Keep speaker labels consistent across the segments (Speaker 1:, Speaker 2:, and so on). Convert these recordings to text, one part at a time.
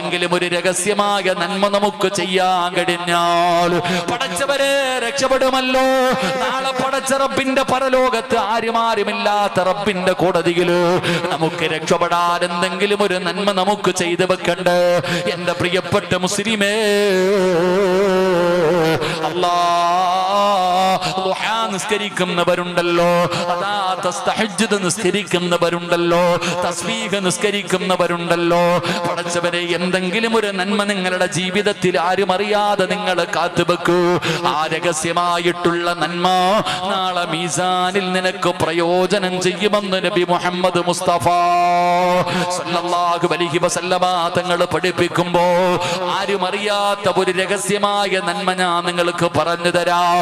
Speaker 1: എന്തെങ്കിലും ഒരു രഹസ്യമായ നന്മ നമുക്ക് ചെയ്യാൻ കഴിഞ്ഞാൽ പടച്ചവരെ രക്ഷപ്പെടുമല്ലോ. നാളെ പടച്ച റബ്ബിന്റെ പരലോകത്ത് ആരുമാരുമില്ലാത്ത റബ്ബിന്റെ കോടതിയില് നമുക്ക് രക്ഷപ്പെടാൻ എന്തെങ്കിലും ഒരു നന്മ നമുക്ക് ചെയ്തു വെക്കണ്ടേ എന്റെ പ്രിയപ്പെട്ട മുസ്ലിമേ? ദുഹാ നിസ്കരിക്കുന്നവരുണ്ടല്ലോ, അതാ തസ്തഹജ്ജുദ് നിസ്കരിക്കുന്നവരുണ്ടല്ലോ, തസ്ബീഹ് നിസ്കരിക്കുന്നവരുണ്ടല്ലോ. പടച്ചവരെ എന്തെങ്കിലും ഒരു നന്മ നിങ്ങളുടെ ജീവിതത്തിൽ ആരും അറിയാതെ നിങ്ങൾ കാത്തുവെക്കൂ. ആ രഹസ്യമായിട്ടുള്ള നന്മ നാളെ മീസാനിൽ നിനക്ക് പ്രയോജനം ചെയ്യുമെന്ന് നബി മുഹമ്മദ് മുസ്തഫ സല്ലല്ലാഹു അലൈഹി വസല്ലമ തങ്ങൾ പഠിപ്പിക്കുമ്പോ ആരും അറിയാത്ത ഒരു രഹസ്യമായ നന്മ ഞാൻ നിങ്ങൾക്ക് പറഞ്ഞു തരാം.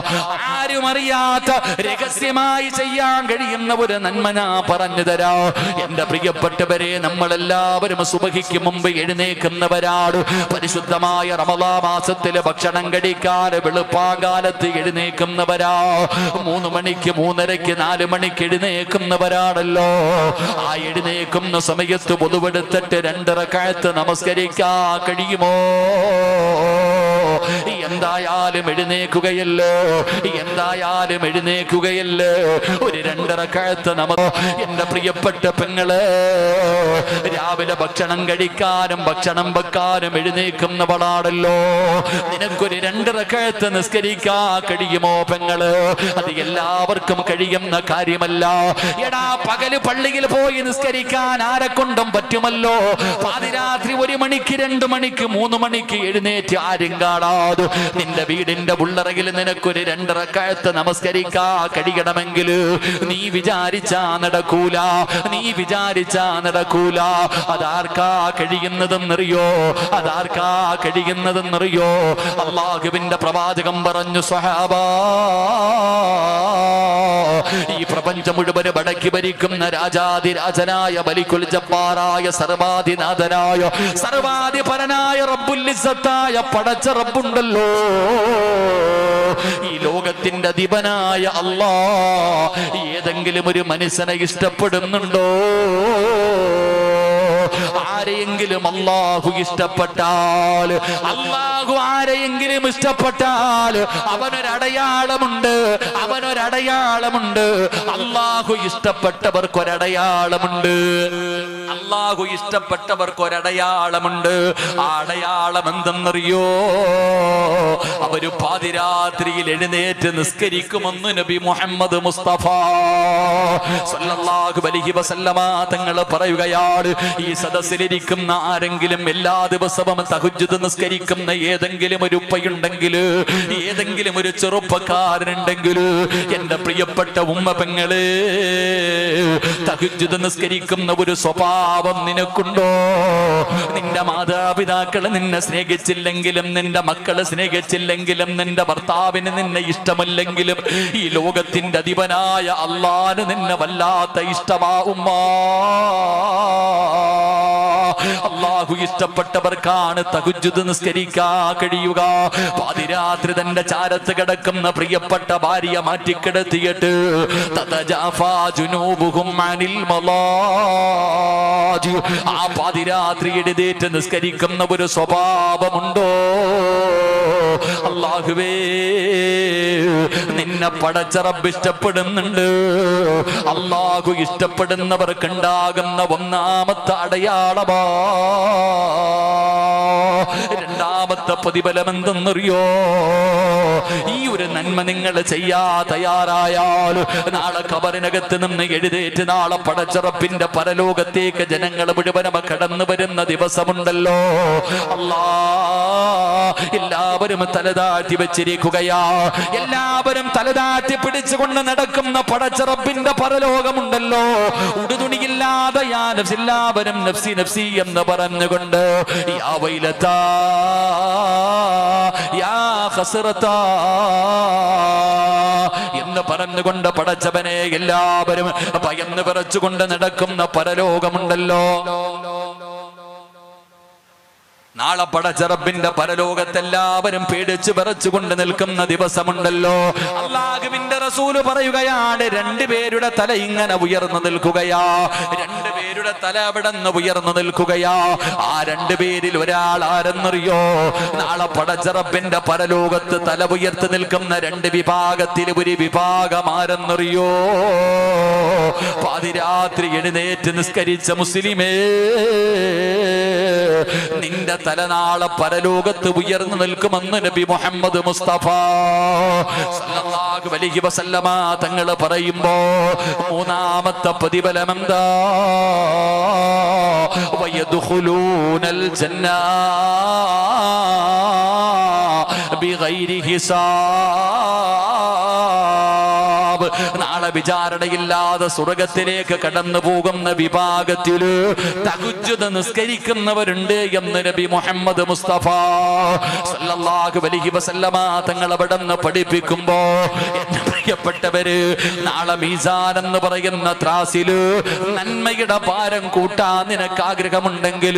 Speaker 1: ആരും അറിയാത്ത രഹസ്യമായി ചെയ്യാൻ കഴിയുന്ന ഒരു നന്മ ഞാൻ പറഞ്ഞു തരാം. എന്റെ പ്രിയപ്പെട്ടവരെ, നമ്മളെല്ലാവരും സുബഹിക്ക് മുമ്പ് എഴുന്നേക്കുന്നവരാണ്. പരിശുദ്ധമായ റമളാൻ മാസത്തിലെ ഭക്ഷണം കഴിക്കാൻ വെളുപ്പാകാലത്ത് എഴുന്നേക്കുന്നവരാ. 3 മണിക്ക് 3:30 4 മണിക്ക് എഴുന്നേക്കുന്നവരാണല്ലോ. ആ എഴുന്നേക്കുന്ന സമയത്ത് വുളുവെടുത്തിട്ട് 2 റക്അത്ത് നമസ്കരിക്കാൻ കഴിയുമോ? എന്തായാലും എഴുന്നേക്കുകയല്ലോ, എന്തായാലും എഴുന്നേക്കുകയല്ലോ. ഒരു 2 റക്അത്ത് എന്റെ പ്രിയപ്പെട്ട പെങ്ങള്, രാവിലെ ഭക്ഷണം കഴിക്കാനും ഭക്ഷണം വെക്കാനും എഴുന്നേക്കുന്നവളാണല്ലോ. നിനക്കൊരു 2 റക്അത്ത് നിസ്കരിക്കാൻ കഴിയുമോ പെങ്ങള്? അത് എല്ലാവർക്കും കഴിയുന്ന കാര്യമല്ല. എടാ, പകല് പള്ളിയിൽ പോയി നിസ്കരിക്കാൻ ആരെക്കൊണ്ടും പറ്റുമല്ലോ. പാതിരാത്രി 1 മണിക്ക് 2 മണിക്ക് 3 മണിക്ക് എഴുന്നേറ്റ് ആരും കാണാതെ നിന്റെ വീടിന്റെ ഉള്ളറയിൽ നിനക്കൊരു 2 റക്അത്ത് നമസ്കരിക്കാൻ കഴിയണമെങ്കിൽ നീ വിചാരിച്ചാ നടക്കൂല, നീ വിചാരിച്ചാ നടക്കൂല. അതാർക്കാ കഴിയുന്നതെന്നറിയോ? അതാർക്കാ കഴിയുന്നതെന്നറിയോ? അല്ലാഹുവിന്റെ പ്രവാചകൻ പറഞ്ഞു, സ്വഹാബാ, ഈ പ്രപഞ്ചം മുഴുവൻ വടക്കി ഭരിക്കുന്ന രാജാതിരാജനായ മലിക്കുൽ ജബ്ബാറായ സർവാധിനാഥനായ സർവാധിപരനായ റബ്ബുൽ ഇസ്സത്തായ പടച്ച റബ്ബുണ്ടല്ലോ, ഈ ലോകത്തിന്റെ അധിപനായ അല്ലാഹ് ഏതെങ്കിലും ഒരു മനുഷ്യനെ ഇഷ്ടപ്പെടുന്നുണ്ടോ? ആരെയെങ്കിലും അല്ലാഹു ഇഷ്ടപ്പെട്ടാൽ, അല്ലാഹു ആരെയെങ്കിലും ഇഷ്ടപ്പെട്ടാൽ അവനൊരടയാളമുണ്ട്, അവനൊരടയാളമുണ്ട്. അല്ലാഹു ഇഷ്ടപ്പെട്ടവർക്കൊരടയാളമുണ്ട്, അല്ലാഹു ഇഷ്ടപ്പെട്ടവർക്കൊരടയാളമുണ്ട്. ആ അടയാളം എന്തെന്നറിയോ? അവര് പാതിരാത്രിയിൽ എഴുന്നേറ്റ് നിസ്കരിക്കുമെന്ന് നബി മുഹമ്മദ് മുസ്തഫ സല്ലല്ലാഹു അലൈഹി വസല്ലമ തങ്ങൾ പറയുകയാണ്. ഈ സദസ്സിലിരിക്കുന്ന ആരെങ്കിലും എല്ലാ ദിവസവും തഹജ്ജുദ് നിസ്കരിക്കുന്ന ഏതെങ്കിലും ഒരു ഉപ്പയുണ്ടെങ്കിൽ, ഏതെങ്കിലും ഒരു ചെറുപ്പക്കാരനുണ്ടെങ്കിൽ, എന്റെ പ്രിയപ്പെട്ട ഉമ്മ പെങ്ങള്, തഹജ്ജുദ് നിസ്കരിക്കുന്ന ഒരു സ്വഭാവം നിനക്കുണ്ടോ? നിന്റെ മാതാപിതാക്കള് നിന്നെ സ്നേഹിച്ചില്ലെങ്കിലും, നിന്റെ മക്കള് സ്നേഹിച്ചില്ലെങ്കിലും, നിന്റെ ഭർത്താവിന് നിന്നെ ഇഷ്ടമല്ലെങ്കിലും, ഈ ലോകത്തിന്റെ അധിപനായ അല്ലാഹുവിന് നിന്നെ വല്ലാത്ത ഇഷ്ടമാ ഉമ്മ. അല്ലാഹു ഇഷ്ടപ്പെട്ടവർക്കാണ് തഹജ്ജുദ് നിസ്കരിക്കാൻ കഴിയുക. പാതിരാത്രി തന്റെ ചാരത്ത് കിടക്കുന്ന പ്രിയപ്പെട്ട ഭാര്യ മാറ്റിക്കിടത്തിയിട്ട് തതജാഫാ ജുനൂബുഹും അനിൽ മളാജി, ആ പാതിരാത്രി എഴുന്നേറ്റ് നിസ്കരിക്കുന്ന ഒരു സ്വഭാവമുണ്ടോ? അല്ലാഹുവേ, നിന്നെ പടച്ച റബ്ബ് ഇഷ്ടപ്പെടുന്നുണ്ട്. അല്ലാഹു ഇഷ്ടപ്പെടുന്നവർക്കുണ്ടാകുന്ന ഒന്നാമത്തെ അടയാളമാ. രണ്ടാമത്തെ പ്രതിഫലം എന്തെന്നറിയോ? ഈ ഒരു നന്മ നിങ്ങൾ ചെയ്യാ തയ്യാറായാൽ നാളെ ഖബറിനകത്ത് നിന്ന് എഴുന്നേറ്റ് നാളെ പടച്ച റബ്ബിന്റെ പരലോകത്തേക്ക് ജനങ്ങൾ മുഴുവനും കടന്നു വരുന്ന ദിവസമുണ്ടല്ലോ. അല്ലാഹ് എല്ലാവരും തലതാഴ്ത്തി വെച്ചിരിക്കുകയാ. എല്ലാവരും തലതാഴ്ത്തി പിടിച്ചുകൊണ്ട് നടക്കുന്ന പടച്ച റബ്ബിന്റെ പരലോകമുണ്ടല്ലോ. ഉടുതുണിയില്ലാതെ എല്ലാവരും നഫ്സി നഫ്സി എന്ന് പറഞ്ഞുകൊണ്ട് യാ വൈലതാ യാ ഖസ്റതാ എന്ന് പറഞ്ഞുകൊണ്ട് പടച്ചവനെ എല്ലാവരും ഭയന്ന് വിറച്ചുകൊണ്ട് നടക്കുന്ന പരലോകമുണ്ടല്ലോ. നാളെ പടച്ച റബ്ബിന്റെ പരലോകത്തെല്ലാവരും പേടിച്ച് വിറച്ചുകൊണ്ട് നിൽക്കുന്ന ദിവസമുണ്ടല്ലോ. അല്ലാഹുവിന്റെ റസൂല് പറയുകയാണ്, 2 പേരുടെ തല ഇങ്ങനെ ഉയർന്നു നിൽക്കുകയാ. 2 പേരുടെ നബിയുടെ തല അവിടെ നിന്ന് ഉയർന്നു നിൽക്കുകയാ. ആ രണ്ടുപേരിൽ ഒരാൾ ആരെന്നറിയോ? നാളെ പടച്ച റബ്ബിന്റെ പരലോകത്ത് തല ഉയർത്തി നിൽക്കുന്ന രണ്ട് വിഭാഗത്തിൽ ഒരു വിഭാഗം ആരെന്നറിയോ? പാതിരാത്രി എഴുന്നേറ്റ് നിസ്കരിച്ച മുസ്ലിമേ, നിന്റെ തല നാളെ പരലോകത്ത് ഉയർന്നു നിൽക്കുമെന്ന് നബി മുഹമ്മദ് മുസ്തഫ സല്ലല്ലാഹു അലൈഹി വസല്ലമ തങ്ങൾ പറയുമ്പോ മൂന്നാമത്തെ പ്രതിഫലം എന്താ? വയദ്ഖുലൂനൽ ജന്ന ബിഗൈരി ഹിസാബ്. നാളെ വിചാരണയില്ലാതെ സ്വർഗത്തിലേക്ക് കടന്നു പോകുന്ന വിഭാഗത്തില് തഹജ്ജുദ് നിസ്കരിക്കുന്നവരുണ്ട് എന്ന് നബി മുഹമ്മദ് മുസ്തഫ സല്ലല്ലാഹു അലൈഹി വസല്ലമ തങ്ങൾ അവിടെ നിന്ന് പഠിപ്പിക്കുമ്പോ, എന്റെ പ്രിയപ്പെട്ടവര്, നാളെ മീസാൻ എന്ന് പറയുന്ന ത്രാസില് നന്മയുടെ ഭാരം കൂട്ടാൻ നിനക്ക് ആഗ്രഹമുണ്ടെങ്കിൽ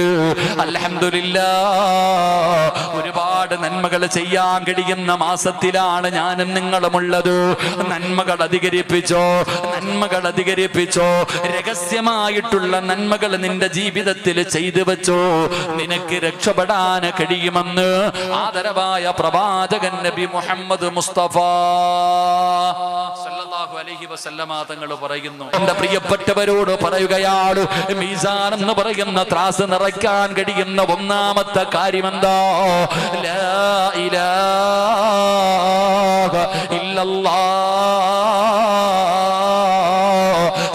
Speaker 1: അൽഹംദുലില്ലാഹ്, ഒരുപാട് നന്മകൾ ചെയ്യാൻ കഴിയുന്ന മാസത്തിലാണ് ഞാനും നിങ്ങളുമുള്ളത്. നന്മകൾ അധികരിപ്പിച്ചോ, നന്മകൾ അധികരിപ്പിച്ചോ. രഹസ്യമായിട്ടുള്ള നന്മകൾ നിന്റെ ജീവിതത്തിൽ ചെയ്തു വെച്ചോ, നിനക്ക് രക്ഷപ്പെടാൻ കഴിയുമെന്ന് ആദരവായ പ്രവാചകൻ നബി മുഹമ്മദ് മുസ്തഫ സല്ലല്ലാഹു അലൈഹി വസല്ലമ തങ്ങൾ പറയുന്നു. എന്റെ പ്രിയപ്പെട്ടവരോട് പറയുകയാണ്, മീസാൻ എന്ന് പറയുന്ന ത്രാസ് നിറയ്ക്കാൻ കഴിയുന്ന ഒന്നാമത്തെ കാര്യമെന്താ? ലാ ഇലാഹ ഇല്ലല്ലാഹ്,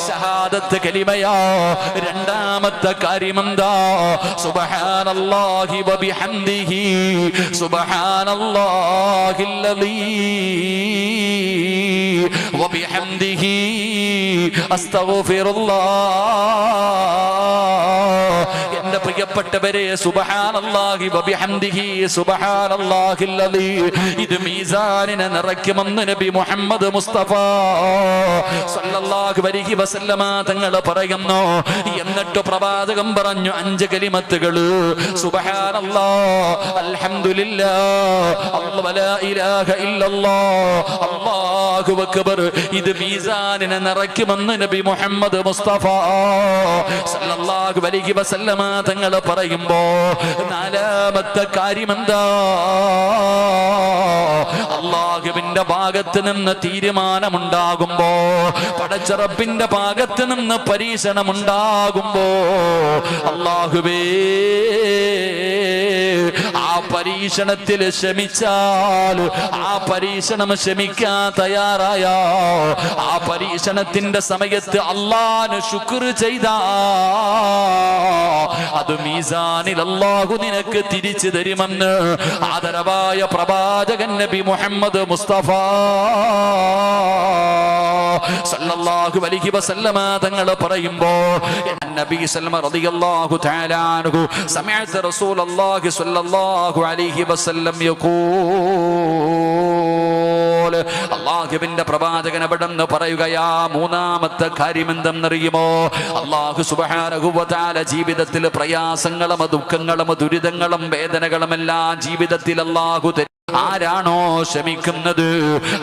Speaker 1: ഷഹാദത്ത് കലിമയാ. രണ്ടാമത്തെ കാര്യമെന്താ? സുബ്ഹാനല്ലാഹി വബിഹംദിഹി സുബ്ഹാനല്ലാഹില്ലദീ വബിഹംദിഹി അസ്തഗ്ഫിറുല്ലാഹ്. എന്റെ പ്രിയപ്പെട്ടവരെ, സുബ്ഹാനല്ലാഹി വബിഹംദിഹി സുബ്ഹാനല്ലാഹില്ലദീ, ഇത് മീസാനിനെ നിറയ്ക്കുമെന്ന് നബി മുഹമ്മദ് മുസ്തഫ സല്ലല്ലാഹു അലൈഹി വസല്ലമ തങ്ങൾ പറയുന്നു. എന്നിട്ട് പ്രവാചകൻ പറഞ്ഞു 5 കലിമത്തുകൾ: സുബ്ഹാനല്ലാഹ്, അൽഹംദുലില്ലാഹ്, അല്ലാഹു ലാ ഇലാഹ ഇല്ലല്ലാഹ്, അല്ലാഹു അക്ബർ. ഇത് മീസാനിനെ നിറയ്ക്കുമെന്ന് നബി മുഹമ്മദ് മുസ്തഫ സല്ലല്ലാഹു അലൈഹി വസല്ലമ തങ്ങൾ പറയുമ്പോ, നാലാമത്തെ കാര്യമെന്താ? അല്ലാഹുവിന്റെ ഭാഗത്ത് നിന്ന് തീരുമാനമുണ്ടാകുമ്പോ, പടച്ച റബ്ബിന്റെ ഭാഗത്ത് നിന്ന് പരീക്ഷണമുണ്ടാകുമ്പോ, അല്ലാഹുവേ, ആ പരീക്ഷണത്തിൽ ക്ഷമിച്ചാൽ, ആ പരീക്ഷണം ക്ഷമിക്കാൻ തയ്യാറായ, ആ പരീക്ഷണത്തിന്റെ സമയത്ത് അല്ലാഹുവിന് ശുക്ർ ചെയ്താ, അത് മീസാനിൽ അല്ലാഹു നിനക്ക് തിരിച്ചു തരുമെന്ന് ആദരവായ പ്രവാചകൻ നബി മുഹമ്മദ് മുസ്തഫ സല്ലല്ലാഹു അലൈഹി വസല്ലമ തങ്ങൾ പറയുമ്പോ, നബി സല്ലല്ലാഹു റളിയല്ലാഹു തആല അൻഹു സമിഅത റസൂലുള്ളാഹി സ്വല്ലല്ലാഹു അലൈഹി വസല്ലം യഖൂൽ, അല്ലാഹുവിന്റെ പ്രവാചകൻ അവിടെന്ന് പറയുകയാ, മൂന്നാമത്തെ കാര്യം എന്തെന്നറിയുമോ? അല്ലാഹു സുബ്ഹാനഹു വ തആല ജീവിതത്തിൽ പ്രയാസങ്ങളും ദുഃഖങ്ങളും ദുരിതങ്ങളും വേദനകളും എല്ലാം ജീവിതത്തിൽ അല്ലാഹു തരും. ആരാണോ ക്ഷമിക്കുന്നത്,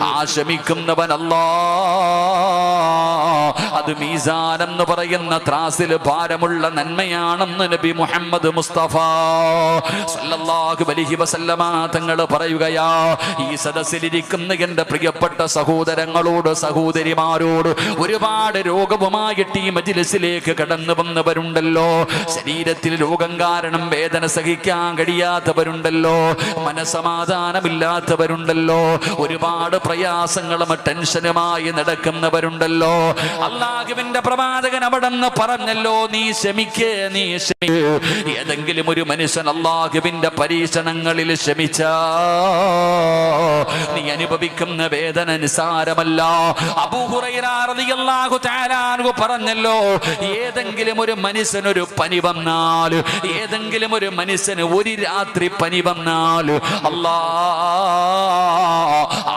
Speaker 1: ആ ക്ഷമിക്കുന്നവൻ അല്ലാഹ്, അത് മീസാൻ എന്ന് പറയുന്ന ത്രാസിൽ ഭാരമുള്ള നന്മയാണെന്ന് നബി മുഹമ്മദ് മുസ്തഫ സല്ലല്ലാഹു അലൈഹി വസല്ലമ തങ്ങൾ പറയുകയാ. ഈ സദസ്സിലിരിക്കുന്ന എന്റെ പ്രിയപ്പെട്ട സഹോദരങ്ങളോട്, സഹോദരിമാരോട്, ഒരുപാട് രോഗവുമായിട്ട് ഈ മജ്‌ലിസിലേക്ക് കടന്നു വന്നവരുണ്ടല്ലോ. ശരീരത്തിൽ രോഗം കാരണം വേദന സഹിക്കാൻ കഴിയാത്തവരുണ്ടല്ലോ, മനസമാധാനമില്ലാത്തവരുണ്ടല്ലോ, ഒരുപാട് പ്രയാസങ്ങളും ടെൻഷനുമായി നടക്കുന്നവരുണ്ടല്ലോ. അല്ലാഹുവിന്റെ പ്രവാചകൻ അവിടെന്ന് പറഞ്ഞല്ലോ, നീ ക്ഷമിക്കേ, നീ ഏതെങ്കിലും ഒരു മനുഷ്യൻ അല്ലാഹുവിന്റെ പരീക്ഷണങ്ങളിൽ ക്ഷമിച്ചാ, നീ അനുഭവിക്കുന്ന വേദന നിസാരമല്ല. അബൂ ഹുറൈറ റളിയല്ലാഹു തആല അൻഹു പറഞ്ഞല്ലോ, ഏതെങ്കിലും ഒരു മനുഷ്യനൊരു പനി വന്നാൽ, ഏതെങ്കിലും ഒരു മനുഷ്യന് ഒരു രാത്രി പനി വന്നാൽ, അല്ലാഹ്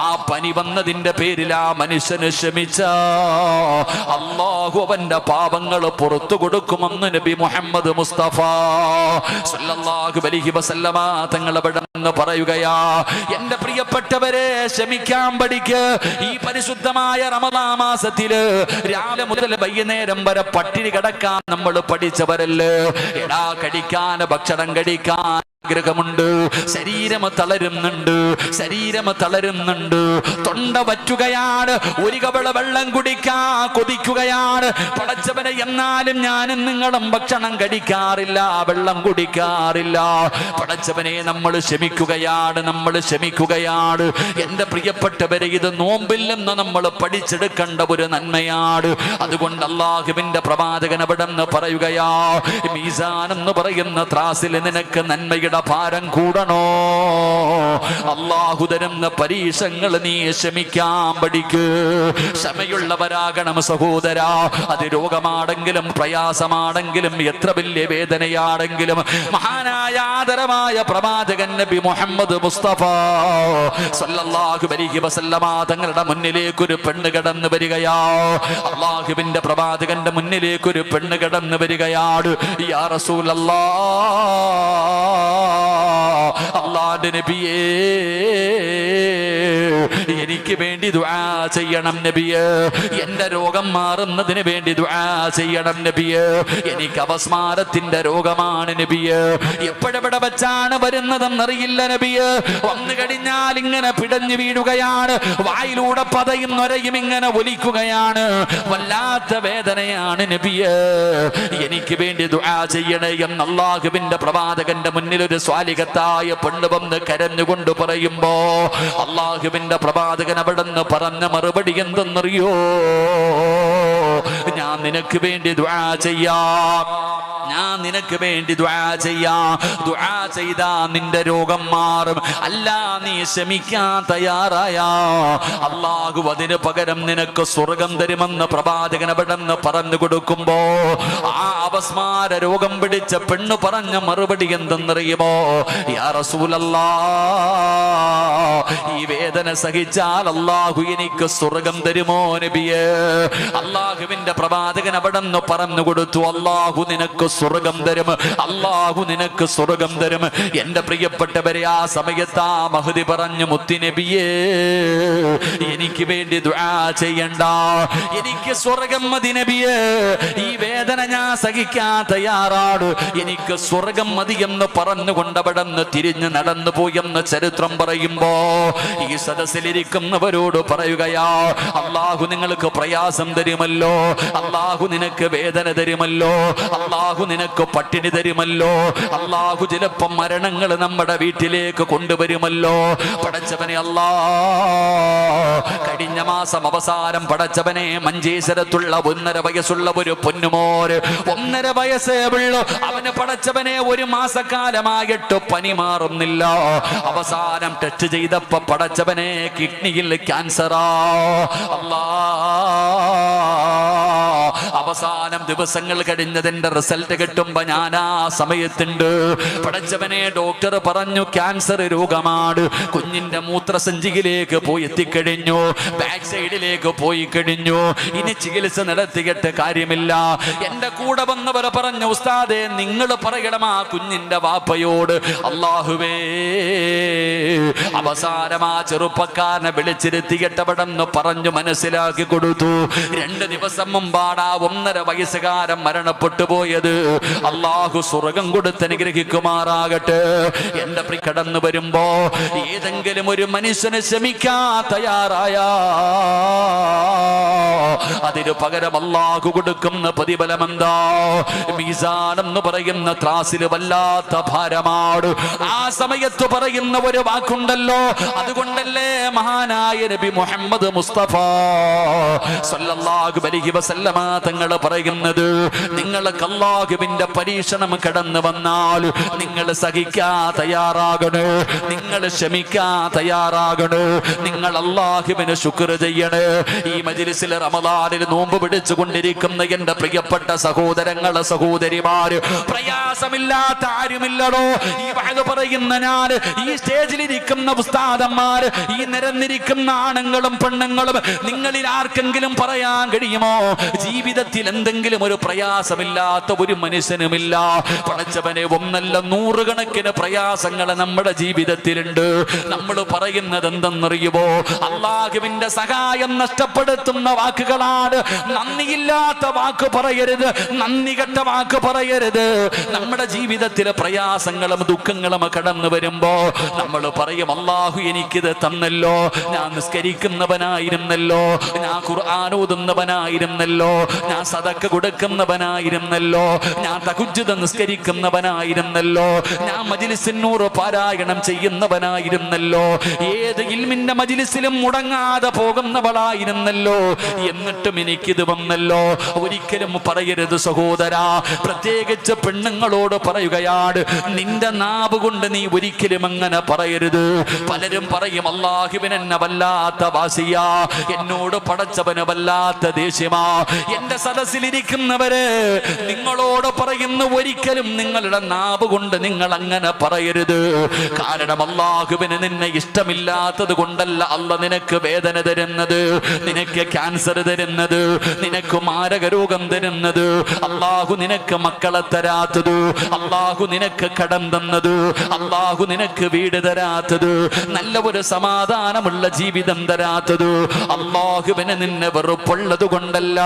Speaker 1: ആ പനി വന്നതിന്റെ പേരിൽ ആ മനുഷ്യന് ക്ഷമിച്ച അല്ലാഹു അവന്റെ പാപങ്ങൾ പുറത്തു കൊടുക്കുമെന്ന് നബി മുഹമ്മദ് മുസ്തഫ സല്ലല്ലാഹു അലൈഹി വസല്ലമ തങ്ങൾ അവിടെ പറയുകയാ. എന്റെ പ്രിയപ്പെട്ടവരെ, ക്ഷമിക്കാൻ പഠിക്ക്. ഈ പരിശുദ്ധമായ റമദാൻ മാസത്തില് രാവിലെ മുതൽ വൈകുന്നേരം വരെ പട്ടിണി കിടക്കാൻ നമ്മൾ പഠിച്ചവരല്ലേ. എടാ, കഴിക്കാൻ ഭക്ഷണം കഴിക്കാൻ ആഗ്രഹമുണ്ട്, ശരീരം തളരുന്നുണ്ട്, തൊണ്ട വറ്റുകയാണ്, ഒരു കവള വെള്ളം കുടിക്കാൻ കൊതിക്കുകയാണ്. പടച്ചവനെ, എന്നാലും ഞാനും നിങ്ങളും ഭക്ഷണം കഴിക്കാറില്ല, വെള്ളം കുടിക്കാറില്ല. പടച്ചവനെ, നമ്മൾ ക്ഷമിക്കുകയാണ്. എന്റെ പ്രിയപ്പെട്ടവരെ, ഇത് നോമ്പിൽ നിന്ന് നമ്മൾ പഠിച്ചെടുക്കേണ്ട ഒരു നന്മയാണ്. അതുകൊണ്ട് അല്ലാഹുവിന്റെ പ്രവാചകൻ അവിടെ നിന്ന് പറയുകയാ, മീസാൻ എന്ന് പറയുന്ന ത്രാസിൽ നിനക്ക് നന്മയുടെ ഭാരം കൂടണോ? അല്ലാഹു തരുന്ന പരീക്ഷകൾ നീ ക്ഷമിക്കാൻ പഠിക്ക്. ക്ഷമയുള്ളവരാകണം സഹോദരാ. അത് രോഗമാണെങ്കിലും പ്രയാസമാണെങ്കിലും എത്ര വലിയ വേദനയാണെങ്കിലും മഹാനായ ആദരമായ പ്രവാചകൻ നബി മുഹമ്മദ് മുസ്തഫ സല്ലല്ലാഹു അലൈഹി വസല്ലമ തങ്ങളുടെ മുന്നിലേക്ക് ഒരു പെണ്ണ് കടന്നു വരികയാ. അല്ലാഹുവിന്റെ പ്രവാചകന്റെ മുന്നിലേക്ക് ഒരു പെണ്ണ് കടന്നു വരികയാണ്. യാ റസൂലല്ലാഹ്, അല്ലാഹുവിന്റെ നബിയേ, എനിക്ക് വേണ്ടി ദുആ ചെയ്യണം നബിയേ. എന്റെ രോഗം മാറുന്നതിന് വേണ്ടി ദുആ ചെയ്യണം നബിയേ. എനിക്ക് അപസ്മാരത്തിന്റെ രോഗമാണ് നബിയേ. എപ്പോഴെവിടെ വെച്ചാണ് വരുന്നതെന്നറിയില്ല നബിയേ. വന്നു കഴിഞ്ഞാൽ ഇങ്ങനെ പിടഞ്ഞു വീഴുകയാണ്, വായിലൂടെ പതയും നൊരയും ഇങ്ങനെ ഒലിക്കുകയാണ്, വല്ലാത്ത വേദനയാണ് നബിയേ. എനിക്ക് വേണ്ടി ദുആ ചെയ്യണേ എന്ന് അല്ലാഹുവിന്റെ പ്രവാചകന്റെ മുന്നിൽ ഒരു സ്വാലിഹത്തായ പെണ്ണ് വന്ന് കരഞ്ഞുകൊണ്ട് പറയുമ്പോ അല്ലാഹുവിന്റെ പ്രവാചകൻ അവിടെന്ന് പറഞ്ഞ മറുപടി എന്തെന്നറിയോ? ഞാൻ നിനക്ക് വേണ്ടി ദുആ ചെയ്യാം, ദുആ ചെയ്താ നിന്റെ രോഗം മാറും. അല്ല, നീ ക്ഷമിക്കാൻ തയ്യാറായാ അല്ലാഹു അതിന് പകരം നിനക്ക് സ്വർഗം തരുമെന്ന് പ്രവാചകൻ അവിടെന്ന് പറഞ്ഞു കൊടുക്കുമ്പോ ആ അപസ്മാര രോഗം പിടിച്ച പെണ്ണ് പറഞ്ഞ മറുപടി എന്തെന്നറിയുമോ? യാ റസൂലല്ലാഹ്, ഈ വേദന സഹിച്ചാൽ അല്ലാഹു എനിക്ക് സ്വർഗം തരുമോ നബിയേ? അല്ലാഹുവിന്റെ പ്രവാചകൻ അവിടെന്ന് പറഞ്ഞു കൊടുത്തു, അല്ലാഹു നിനക്ക് സ്വർഗം തരും, അല്ലാഹു നിനക്ക് സ്വർഗം തരും. എന്റെ പ്രിയപ്പെട്ടവരെ, ആ സമയത്ത് ആ മഹദി പറഞ്ഞു, മുത്തി നബിയേ, എനിക്ക് വേണ്ടി ദുആ ചെയ്യണ്ട, എനിക്ക് സ്വർഗം മതി നബിയേ. ഈ വേദന ഞാൻ സഹിക്കാൻ തയ്യാറാണ്, എനിക്ക് സ്വർഗം മതി എന്ന് പറഞ്ഞുകൊണ്ട് അവിടെ നിന്ന് തിരിഞ്ഞ് നടന്നു പോയെന്ന് ചരിത്രം പറയുമ്പോ ഈ സദസ്സിലിരിക്കുന്നവരോട് പറയുകയാ, അല്ലാഹു നിങ്ങൾക്ക് പ്രയാസം തരുമല്ലോ, അല്ലാഹു നിനക്ക് വേദന തരുമല്ലോ, അല്ലാഹു നിനക്ക് പട്ടിണി തരുമല്ലോ, അല്ലാഹു ചിലപ്പം മരണങ്ങൾ നമ്മുടെ വീട്ടിലേക്ക് കൊണ്ടുവരുമല്ലോ. പടച്ചവനെ അല്ലാ, കഴിഞ്ഞ മാസം അവസാനം പടച്ചവനെ മഞ്ചേശ്വരത്തുള്ള 1.5 വയസ്സുള്ള ഒരു പൊന്നുമോര്, 1.5 വയസ്സേ ഉള്ളൂ, അവന് പടച്ചവനെ 1 മാസക്കാലമായിട്ട് പനി മാറുന്നില്ല. അവസാനം ടെസ്റ്റ് ചെയ്തപ്പോ പടച്ചവനെ കിഡ്നിയിൽ ക്യാൻസറാ. അല്ലാ, അവസാനം ദിവസങ്ങൾ കഴിഞ്ഞതിന്റെ റിസൾട്ട് കിട്ടുമ്പോ ഞാൻ ആ സമയത്തുണ്ട്. പടച്ചവനെ, ഡോക്ടർ പറഞ്ഞു ക്യാൻസർ രോഗമാണ്. കുഞ്ഞിന്റെ മൂത്രസഞ്ചിയിലേക്ക് പോയി എത്തിക്കഴിഞ്ഞു, ബാക്ക് സൈഡിലേക്ക് പോയി കഴിഞ്ഞു. ഇനി ചികിത്സ നടത്തിയിട്ട് കാര്യമില്ല. എന്റെ കൂടെ വന്നവർ പറഞ്ഞു, ഉസ്താദേ, നിങ്ങൾ പറയണം ആ കുഞ്ഞിന്റെ വാപ്പയോട്, അല്ലാഹുവേ, അവസാനം ആ ചെറുപ്പക്കാരനെ വിളിച്ചിരുത്തിയിട്ടവിടെന്ന് പറഞ്ഞു മനസ്സിലാക്കി കൊടുത്തു. 2 ദിവസം മുമ്പാണ് ആ 1.5 വയസ്സുകാരൻ മരണപ്പെട്ടു പോയത്. അല്ലാഹു സ്വർഗം കൊടുത്ത് അനുഗ്രഹിക്കുമാറാകട്ടെ. എന്റെ പ്രിയ കടന്നു വരുമ്പോ ഏതെങ്കിലും ഒരു മനുഷ്യനെ ക്ഷമിക്കാൻ തയ്യാറായ അതിന് പകരം അല്ലാഹു കൊടുക്കുന്ന പ്രതിഫലം എന്താ? മീസാൻ എന്ന് പറയുന്ന ത്രാസിൽ വല്ലാത്ത ഭാരമാണ്. ആ സമയത്ത് പറയുന്ന ഒരു വാക്കുണ്ടല്ലോ, അതുകൊണ്ടല്ലേ മഹാനായ നബി മുഹമ്മദ് മുസ്തഫ സല്ലല്ലാഹു അലൈഹി വസല്ലമ തങ്ങൾ പറയുന്നത്, നിങ്ങൾക്ക് അല്ലാഹുവിന്റെ പരീക്ഷണം കടന്നു വന്നാൽ നിങ്ങൾ സഹിക്കാൻ തയ്യാറാകണേ, നിങ്ങൾ ക്ഷമിക്കാൻ തയ്യാറാകണേ, നിങ്ങൾ അല്ലാഹുവിന് ശുക്ർ ചെയ്യണേ. ഈ മജ്ലിസിൽ റമദാനിൽ നോമ്പ് പിടിച്ചുകൊണ്ടിരിക്കുന്ന എന്റെ പ്രിയപ്പെട്ട സഹോദരങ്ങളെ സഹോദരിമാര്, പ്രയാസമില്ലാത്ത ആരുമില്ലടോ. ഈ വഅദ് പറയുന്ന ഞാൻ, ഈ സ്റ്റേജിലിരിക്കുന്ന ഉസ്താദന്മാര്, ഈ നിരന്നിരിക്കുന്ന ആണുങ്ങളും പെണ്ണുങ്ങളും, നിങ്ങളിൽ ആർക്കെങ്കിലും പറയാൻ കഴിയുമോ ജീവിതത്തിൽ എന്തെങ്കിലും ഒരു പ്രയാസമില്ലാത്ത ഒരു മനുഷ്യനുമില്ല? പടച്ചവനെ, ഒന്നല്ല നൂറുകണക്കിന് പ്രയാസങ്ങൾ നമ്മുടെ ജീവിതത്തിലുണ്ട്. നമ്മൾ പറയുന്നത് എന്തെന്നറിയുമോ? അല്ലാഹുവിന്റെ സഹായം നഷ്ടപ്പെടുത്തുന്ന വാക്കുകളാണ്. നന്ദിയില്ലാത്ത വാക്ക് പറയരുത്, നന്ദി കെട്ട വാക്ക് പറയരുത്. നമ്മുടെ ജീവിതത്തിലെ പ്രയാസങ്ങളും ദുഃഖങ്ങളും കടന്നു വരുമ്പോ നമ്മൾ പറയും, അല്ലാഹു എനിക്കിത് തന്നല്ലോ, ഞാൻ നിസ്കരിക്കുന്നവനായിരുന്നല്ലോ, ഞാൻ ഖുർആൻ ഓതുന്നവനായിരുന്നല്ലോ, ഞാൻ സദഖ കൊടുക്കുന്നവനായിരുന്നല്ലോ, ഞാൻ തഹജ്ജുദ് നിസ്കരിക്കുന്നവനായിരുന്നല്ലോ, ഞാൻ മജ്ലിസിൻ നൂർ പാരായണം ചെയ്യുന്നവനായിരുന്നല്ലോ, ഏത് ഇൽമിന്റെ മജ്ലിസിലും മുടങ്ങാതെ പോകുന്നവളായിരുന്നല്ലോ, എന്നിട്ടും എനിക്കിത് വന്നല്ലോ. ഒരിക്കലും പറയരുത് സഹോദരാ. പ്രത്യേകിച്ച് പെണ്ണുങ്ങളോട് പറയുകയാണ്, നിന്റെ നാവ് കൊണ്ട് നീ ഒരിക്കലും അങ്ങനെ പറയരുത്. പലരും പറയും, അല്ലാഹുവിന് എന്നെ വല്ലാത്ത വാസിയാ, എന്നോട് പടച്ചവന് വല്ലാത്ത ദേഷ്യമാ. എന്റെ സദസ്സിലിരിക്കുന്നവര് നിങ്ങളോട് പറയുന്നു, ഒരിക്കലും നിങ്ങളുടെ നാവ് കൊണ്ട് നിങ്ങൾ അങ്ങനെ പറയരുത്. കാരണം അല്ലാഹുവിന് നിന്നെ ഇഷ്ടമില്ലാത്തത് കൊണ്ടല്ല അല്ല നിനക്ക് വേദന തരുന്നത്, നിനക്ക് ക്യാൻസർ തരുന്നത്, നിനക്ക് മാരക രോഗം തരുന്നത്, അല്ലാഹു നിനക്ക് മക്കളെ തരാത്തത്, അല്ലാഹു നിനക്ക് കടം തന്നത്, അല്ലാഹു നിനക്ക് വീട് തരാത്തത്, നല്ല ഒരു സമാധാനമുള്ള ജീവിതം തരാത്തത് അല്ലാഹുവിന് നിന്നെ വെറുപ്പുള്ളത് കൊണ്ടല്ല.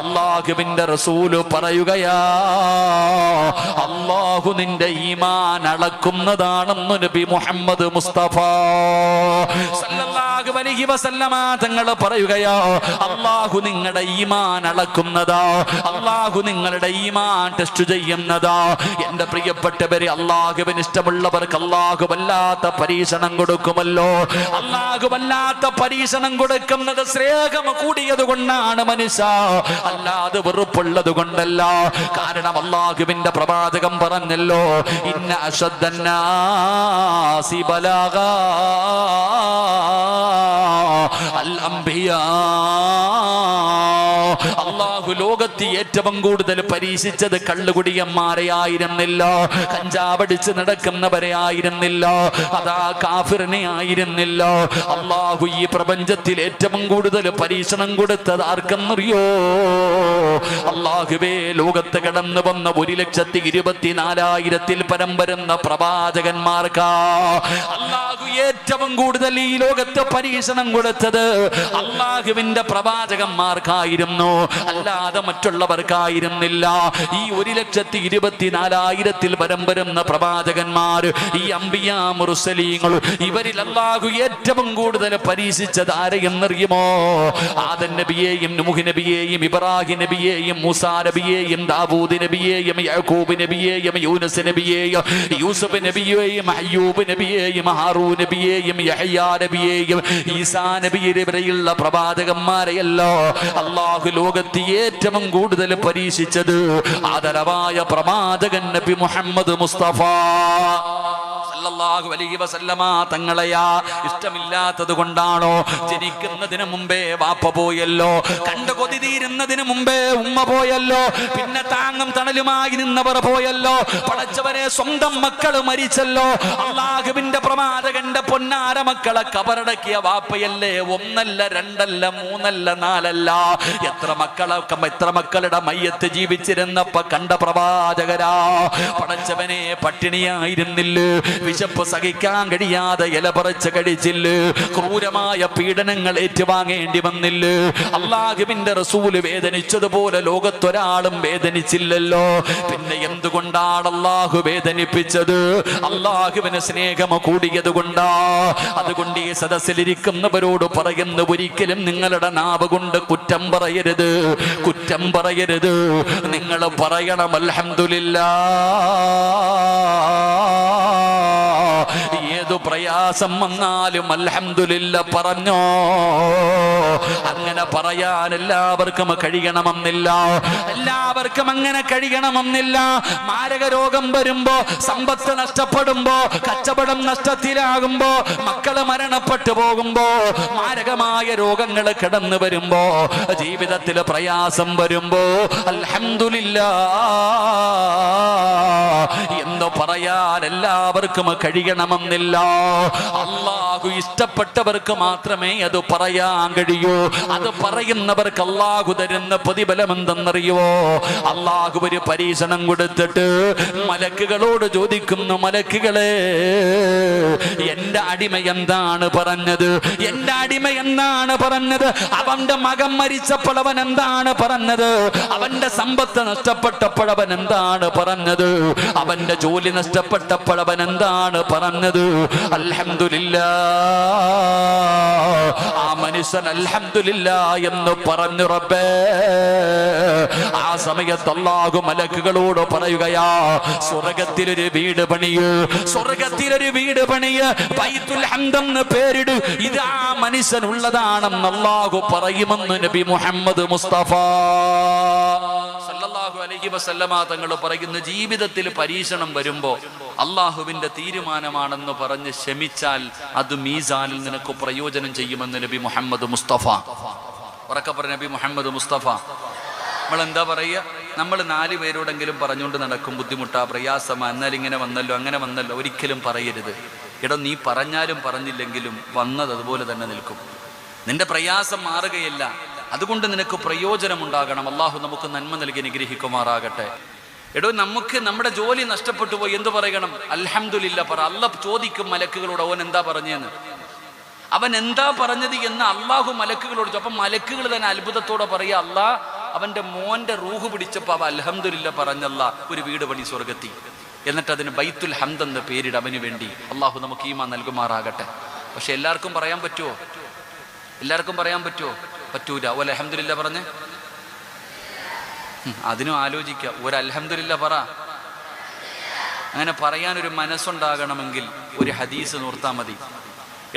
Speaker 1: അല്ലാഹുവിന്റെ റസൂല് പറയുകയാ, അല്ലാഹു നിന്റെ ഈമാൻ അളക്കുന്നതാണെന്ന് നബി മുഹമ്മദ് മുസ്തഫ സല്ലല്ലാഹു അലൈഹി വസല്ലമ തങ്ങൾ പറയുകയാ, അല്ലാഹു നിങ്ങളുടെ ഈമാൻ അളക്കുന്നതാ, അല്ലാഹു നിങ്ങളുടെ ഈമാൻ ടെസ്റ്റ് ചെയ്യുന്നതാ. എന്റെ പ്രിയപ്പെട്ടവരെ, അല്ലാഹുവിന് ഇഷ്ടമുള്ളവർക്ക് അല്ലാഹു വല്ലാത്ത പരീക്ഷണം കൊടുക്കുമല്ലോ. അല്ലാഹു വല്ലാത്ത പരീക്ഷണം കൊടുക്കുന്നത് സ്നേഹം കൂടിയത് കൊണ്ടാണ് മനുഷ്യ, അല്ലാതെ വെറുപ്പുള്ളത് കൊണ്ടല്ല. കാരണം അല്ലാഹുവിന്റെ പ്രവാചകം പറഞ്ഞല്ലോ, ഇന്ന അശദ്ദന്നാസി ബലാഗാ അൽ അംബിയാ. അല്ലാഹു ലോകത്ത് ഏറ്റവും കൂടുതൽ പരീക്ഷിച്ചത് കള്ളുകുടിയന്മാരെ ആയിരുന്നില്ല, കഞ്ചാവടിച്ച് നടക്കുന്നവരെ ആയിരുന്നില്ല, അതാ കാഫിറിനെ ആയിരുന്നില്ല. അല്ലാഹു ഈ പ്രപഞ്ചത്തിൽ ഏറ്റവും കൂടുതൽ പരീക്ഷണം കൊടുത്തത് ആർക്കെന്നറിയോ? അല്ലാഹുവേ, ലോകത്ത് കടന്നു വന്ന 1,24,000 പരം വരുന്ന പ്രവാചകന്മാർക്കാ അല്ലാഹു ഏറ്റവും കൂടുതൽ ഈ ലോകത്ത് പരീക്ഷണം കൊടുത്തത് അല്ലാഹുവിന്റെ പ്രവാചകന്മാർക്കായിരുന്നു, അല്ലാതെ മറ്റുള്ളവർക്കായിരുന്നില്ല. ഈ 1,24,000 പരം വരുന്ന പ്രവാചകന്മാർ, ഈ അംബിയാ മുർസലീങ്ങൾ, ഇവരിൽ അല്ലാഹു ഏറ്റവും കൂടുതൽ പരീക്ഷിച്ചത് ആരെയെന്നറിയുമോ? ആദം നബിയെയും നൂഹ് നബിയെയും ഇബ്രാഹിം നബിയെയും മൂസാ നബിയെയും ദാവൂദ് നബിയെയും യാക്കൂബ് നബിയെയും യൂനുസ് നബിയെയും യൂസുഫ് നബിയെയും അയ്യൂബ് നബിയെയും ഹാറൂൻ നബിയെയും യഹ്യാ നബിയെയും ഈസാ നബിയെ വരെയുള്ള പ്രവാചകന്മാരെയല്ലോ അല്ലാഹു ലോകത്ത് ഏറ്റവും കൂടുതൽ പരീക്ഷിച്ചത് ആദരവായ പ്രവാചകൻ നബി മുഹമ്മദ് മുസ്തഫ സല്ലല്ലാഹു അലൈഹി വസല്ലമ തങ്ങളെയാ. ഇഷ്ടമില്ലാത്തത് കൊണ്ടാണോ? ജനിക്കുന്നതിന് മുമ്പേ വാപ്പ പോയല്ലോ, കണ്ടു കൊതി തീരുന്നതിന് മുമ്പേ ഉമ്മ പോയല്ലോ, പിന്നെ താങ്ങും തണലുമായി നിന്നവർ പോയല്ലോ, പടച്ചവരെ സ്വന്തം മക്കള് മരിച്ചല്ലോ. അല്ലാഹുവിന്റെ പ്രവാചകന്റെ പൊന്നാര മക്കളെ കബറടക്കിയ വാപ്പയല്ലേ? ഒന്നല്ല, രണ്ടല്ല, മൂന്നല്ല, നാലല്ല, എത്ര മക്കളുടെ മയ്യത്ത് ജീവിച്ചിരുന്നപ്പോ കണ്ട പ്രവാചകരാ. പടച്ചവനെ, പട്ടിണിയായിരുന്നില്ല, വിശപ്പ് സഹിക്കാൻ കഴിയാതെ ഇല പറിച്ച് കഴിച്ചില്ല, ക്രൂരമായ പീഡനങ്ങൾ ഏറ്റുവാങ്ങേണ്ടി വന്നില്ല. അല്ലാഹുവിന്റെ റസൂല് വേദനിച്ചതുപോലെ ലോകത്തൊരാളും വേദനിച്ചില്ലല്ലോ. പിന്നെ എന്തുകൊണ്ടാണ് അല്ലാഹു വേദനിപ്പിച്ചത്? അല്ലാഹുവിന് സ്നേഹം കൂടിയത് കൊണ്ടാ. അതുകൊണ്ട് ഈ സദസ്സിലിരിക്കുന്നവരോട് പറയുന്നു, ഒരിക്കലും നിങ്ങളുടെ നാവ് കൊണ്ട് കുറ്റം പറയരുത്, കുറ്റം പറയരുത്. നിങ്ങൾ പറയണം അൽഹംദുലില്ലാഹ്. ഏതു പ്രയാസം വന്നാലും അൽഹംദുലില്ലാ പറഞ്ഞോ. അങ്ങനെ പറയാൻ എല്ലാവർക്കും കഴിയണമെന്നില്ല, എല്ലാവർക്കും അങ്ങനെ കഴിയണമെന്നില്ല. മാരക രോഗം വരുമ്പോ, സമ്പത്ത് നഷ്ടപ്പെടുമ്പോ, കച്ചവടം നഷ്ടത്തിലാകുമ്പോ, മക്കള് മരണപ്പെട്ടു പോകുമ്പോ, മാരകമായ രോഗങ്ങൾ കടന്നു വരുമ്പോ, ജീവിതത്തിൽ പ്രയാസം വരുമ്പോ അൽഹംദുലില്ലാ എന്ന് പറയാൻ എല്ലാവർക്കും കഴിയണമെന്നില്ല. അല്ലാഹു ഇഷ്ടപ്പെട്ടവർക്ക് മാത്രമേ അത് പറയാൻ കഴിയൂ. അത് പറയുന്നവർക്ക് അല്ലാഹു തരുന്ന പ്രതിഫലം എന്തെന്നറിയോ? അല്ലാഹു ഒരു പരീക്ഷണം കൊടുത്തിട്ട് മലക്കുകളോട് ചോദിക്കുന്നു, മലക്കുകളെ, എന്റെ അടിമ എന്താണ് പറഞ്ഞത്? എന്റെ അടിമ എന്താണ് പറഞ്ഞത്? അവന്റെ മകൻ മരിച്ചപ്പോൾ അവൻ എന്താണ് പറഞ്ഞത്? അവന്റെ സമ്പത്ത് നഷ്ടപ്പെട്ടപ്പോൾ അവൻ എന്താണ് പറഞ്ഞത്? അവന്റെ ജോലി നഷ്ടപ്പെട്ടപ്പോൾ അവൻ എന്താണ് പറഞ്ഞത്? അൽഹംദുലില്ലാ, ആ മനുഷ്യൻ അൽഹംദുലില്ലാ എന്ന് പറഞ്ഞു റബ്ബേ. ആ സമയത്ത് അല്ലാഹു മലക്കുകളോട് പറയുകയാ, സ്വർഗ്ഗത്തിലൊരു വീട് പണിയ്, സ്വർഗ്ഗത്തിലൊരു വീട് പണിയ്, ബൈത്തുൽ ഹംദ് എന്ന് പേരിട്. ഇത് ആ മനുഷ്യനുള്ളതാണെന്ന് അല്ലാഹു പറയുമെന്ന് നബി മുഹമ്മദ് മുസ്തഫ സല്ലല്ലാഹു അലൈഹി വസല്ലമ തങ്ങൾ പറയുന്നു, ജീവിതത്തിൽ പരീക്ഷണം വരുമ്പോ അള്ളാഹുവിന്റെ തീരുമാനമാണെന്ന് പറഞ്ഞ് ക്ഷമിച്ചാൽ അത് മീസാനിൽ നിനക്ക് പ്രയോജനം ചെയ്യുമെന്ന് നബി മുഹമ്മദ് മുസ്തഫ. ഉറക്കെ പറഞ്ഞ നബി മുഹമ്മദ് മുസ്തഫ. നമ്മൾ എന്താ പറയുക? നമ്മൾ 4 പേരോടെങ്കിലും പറഞ്ഞുകൊണ്ട് നടക്കും, ബുദ്ധിമുട്ടാ, പ്രയാസമാ, എന്നാൽ ഇങ്ങനെ വന്നല്ലോ, അങ്ങനെ വന്നല്ലോ. ഒരിക്കലും പറയരുത്. എടോ, നീ പറഞ്ഞാലും പറഞ്ഞില്ലെങ്കിലും വന്നത് അതുപോലെ തന്നെ നിൽക്കും. നിന്റെ പ്രയാസം മാറുകയില്ല. അതുകൊണ്ട് നിനക്ക് പ്രയോജനമുണ്ടാകണം. അള്ളാഹു നമുക്ക് നന്മ നൽകി അനുഗ്രഹിക്കുമാറാകട്ടെ. എടോ, നമുക്ക് നമ്മുടെ ജോലി നഷ്ടപ്പെട്ടു പോയി, എന്ത് പറയണം? അൽഹംദുലില്ലാ പറ. അല്ലാഹ് ചോദിക്കും മലക്കുകളോട്, അവൻ എന്താ പറഞ്ഞതെന്ന്. അവൻ എന്താ പറഞ്ഞത് എന്ന് അള്ളാഹു മലക്കുകളോട് ചോദിച്ചു. അപ്പം മലക്കുകൾ തന്നെ അത്ഭുതത്തോടെ പറയുക, അല്ലാഹ് അവന്റെ മോന്റെ റൂഹ് പിടിച്ചപ്പോൾ അവ അൽഹംദുലില്ലാ പറഞ്ഞല്ല, ഒരു വീട് പണി സ്വർഗത്തി. എന്നിട്ട് അതിന് ബൈത്തുൽ ഹംദ് എന്ന പേരിട് അവന് വേണ്ടി. അള്ളാഹു നമുക്ക് ഈമാൻ നൽകുമാറാകട്ടെ. പക്ഷെ എല്ലാവർക്കും പറയാൻ പറ്റുമോ? എല്ലാവർക്കും പറയാൻ പറ്റുമോ? പറ്റൂല. ഒരു അൽഹംദുലില്ലാ പറഞ്ഞേ, അതിനും ആലോചിക്കുക. ഒരു അൽഹംദുലില്ലാ പറ. അങ്ങനെ പറയാനൊരു മനസ്സുണ്ടാകണമെങ്കിൽ ഒരു ഹദീസ് നോർത്താ മതി.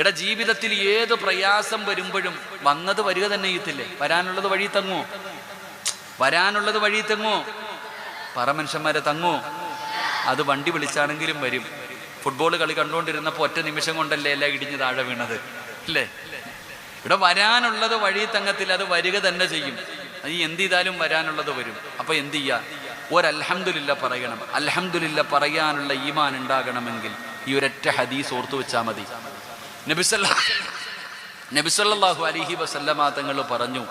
Speaker 1: എടാ, ജീവിതത്തിൽ ഏത് പ്രയാസം വരുമ്പോഴും വന്നത് വരിക തന്നെ ചെയ്യത്തില്ലേ? വരാനുള്ളത് വഴി തങ്ങോ? വരാനുള്ളത് വഴി തങ്ങോ? പറ മനുഷ്യന്മാരെ, തങ്ങോ? അത് വണ്ടി വിളിച്ചാണെങ്കിലും വരും. ഫുട്ബോൾ കളി കണ്ടുകൊണ്ടിരുന്നപ്പോൾ ഒറ്റ നിമിഷം കൊണ്ടല്ലേ എല്ലാം ഇടിഞ്ഞ് താഴെ വീണത്, അല്ലേ? ഇവിടെ വരാനുള്ളത് വഴി തങ്ങത്തിൽ, അത് വരിക തന്നെ ചെയ്യും. ഈ എന്ത് ചെയ്താലും വരാനുള്ളത് വരും. അപ്പൊ എന്ത് ചെയ്യാ? ഒരു അൽഹംദുലില്ലാ പറയണം. അൽഹംദുലില്ലാ പറയാനുള്ള ഈമാൻ ഉണ്ടാകണമെങ്കിൽ ഈ ഒരൊറ്റ ഹദീസ് ഓർത്തു വെച്ചാൽ മതി. നബി സല്ലല്ലാഹു അലൈഹി വസല്ലമ തങ്ങൾ പറഞ്ഞു,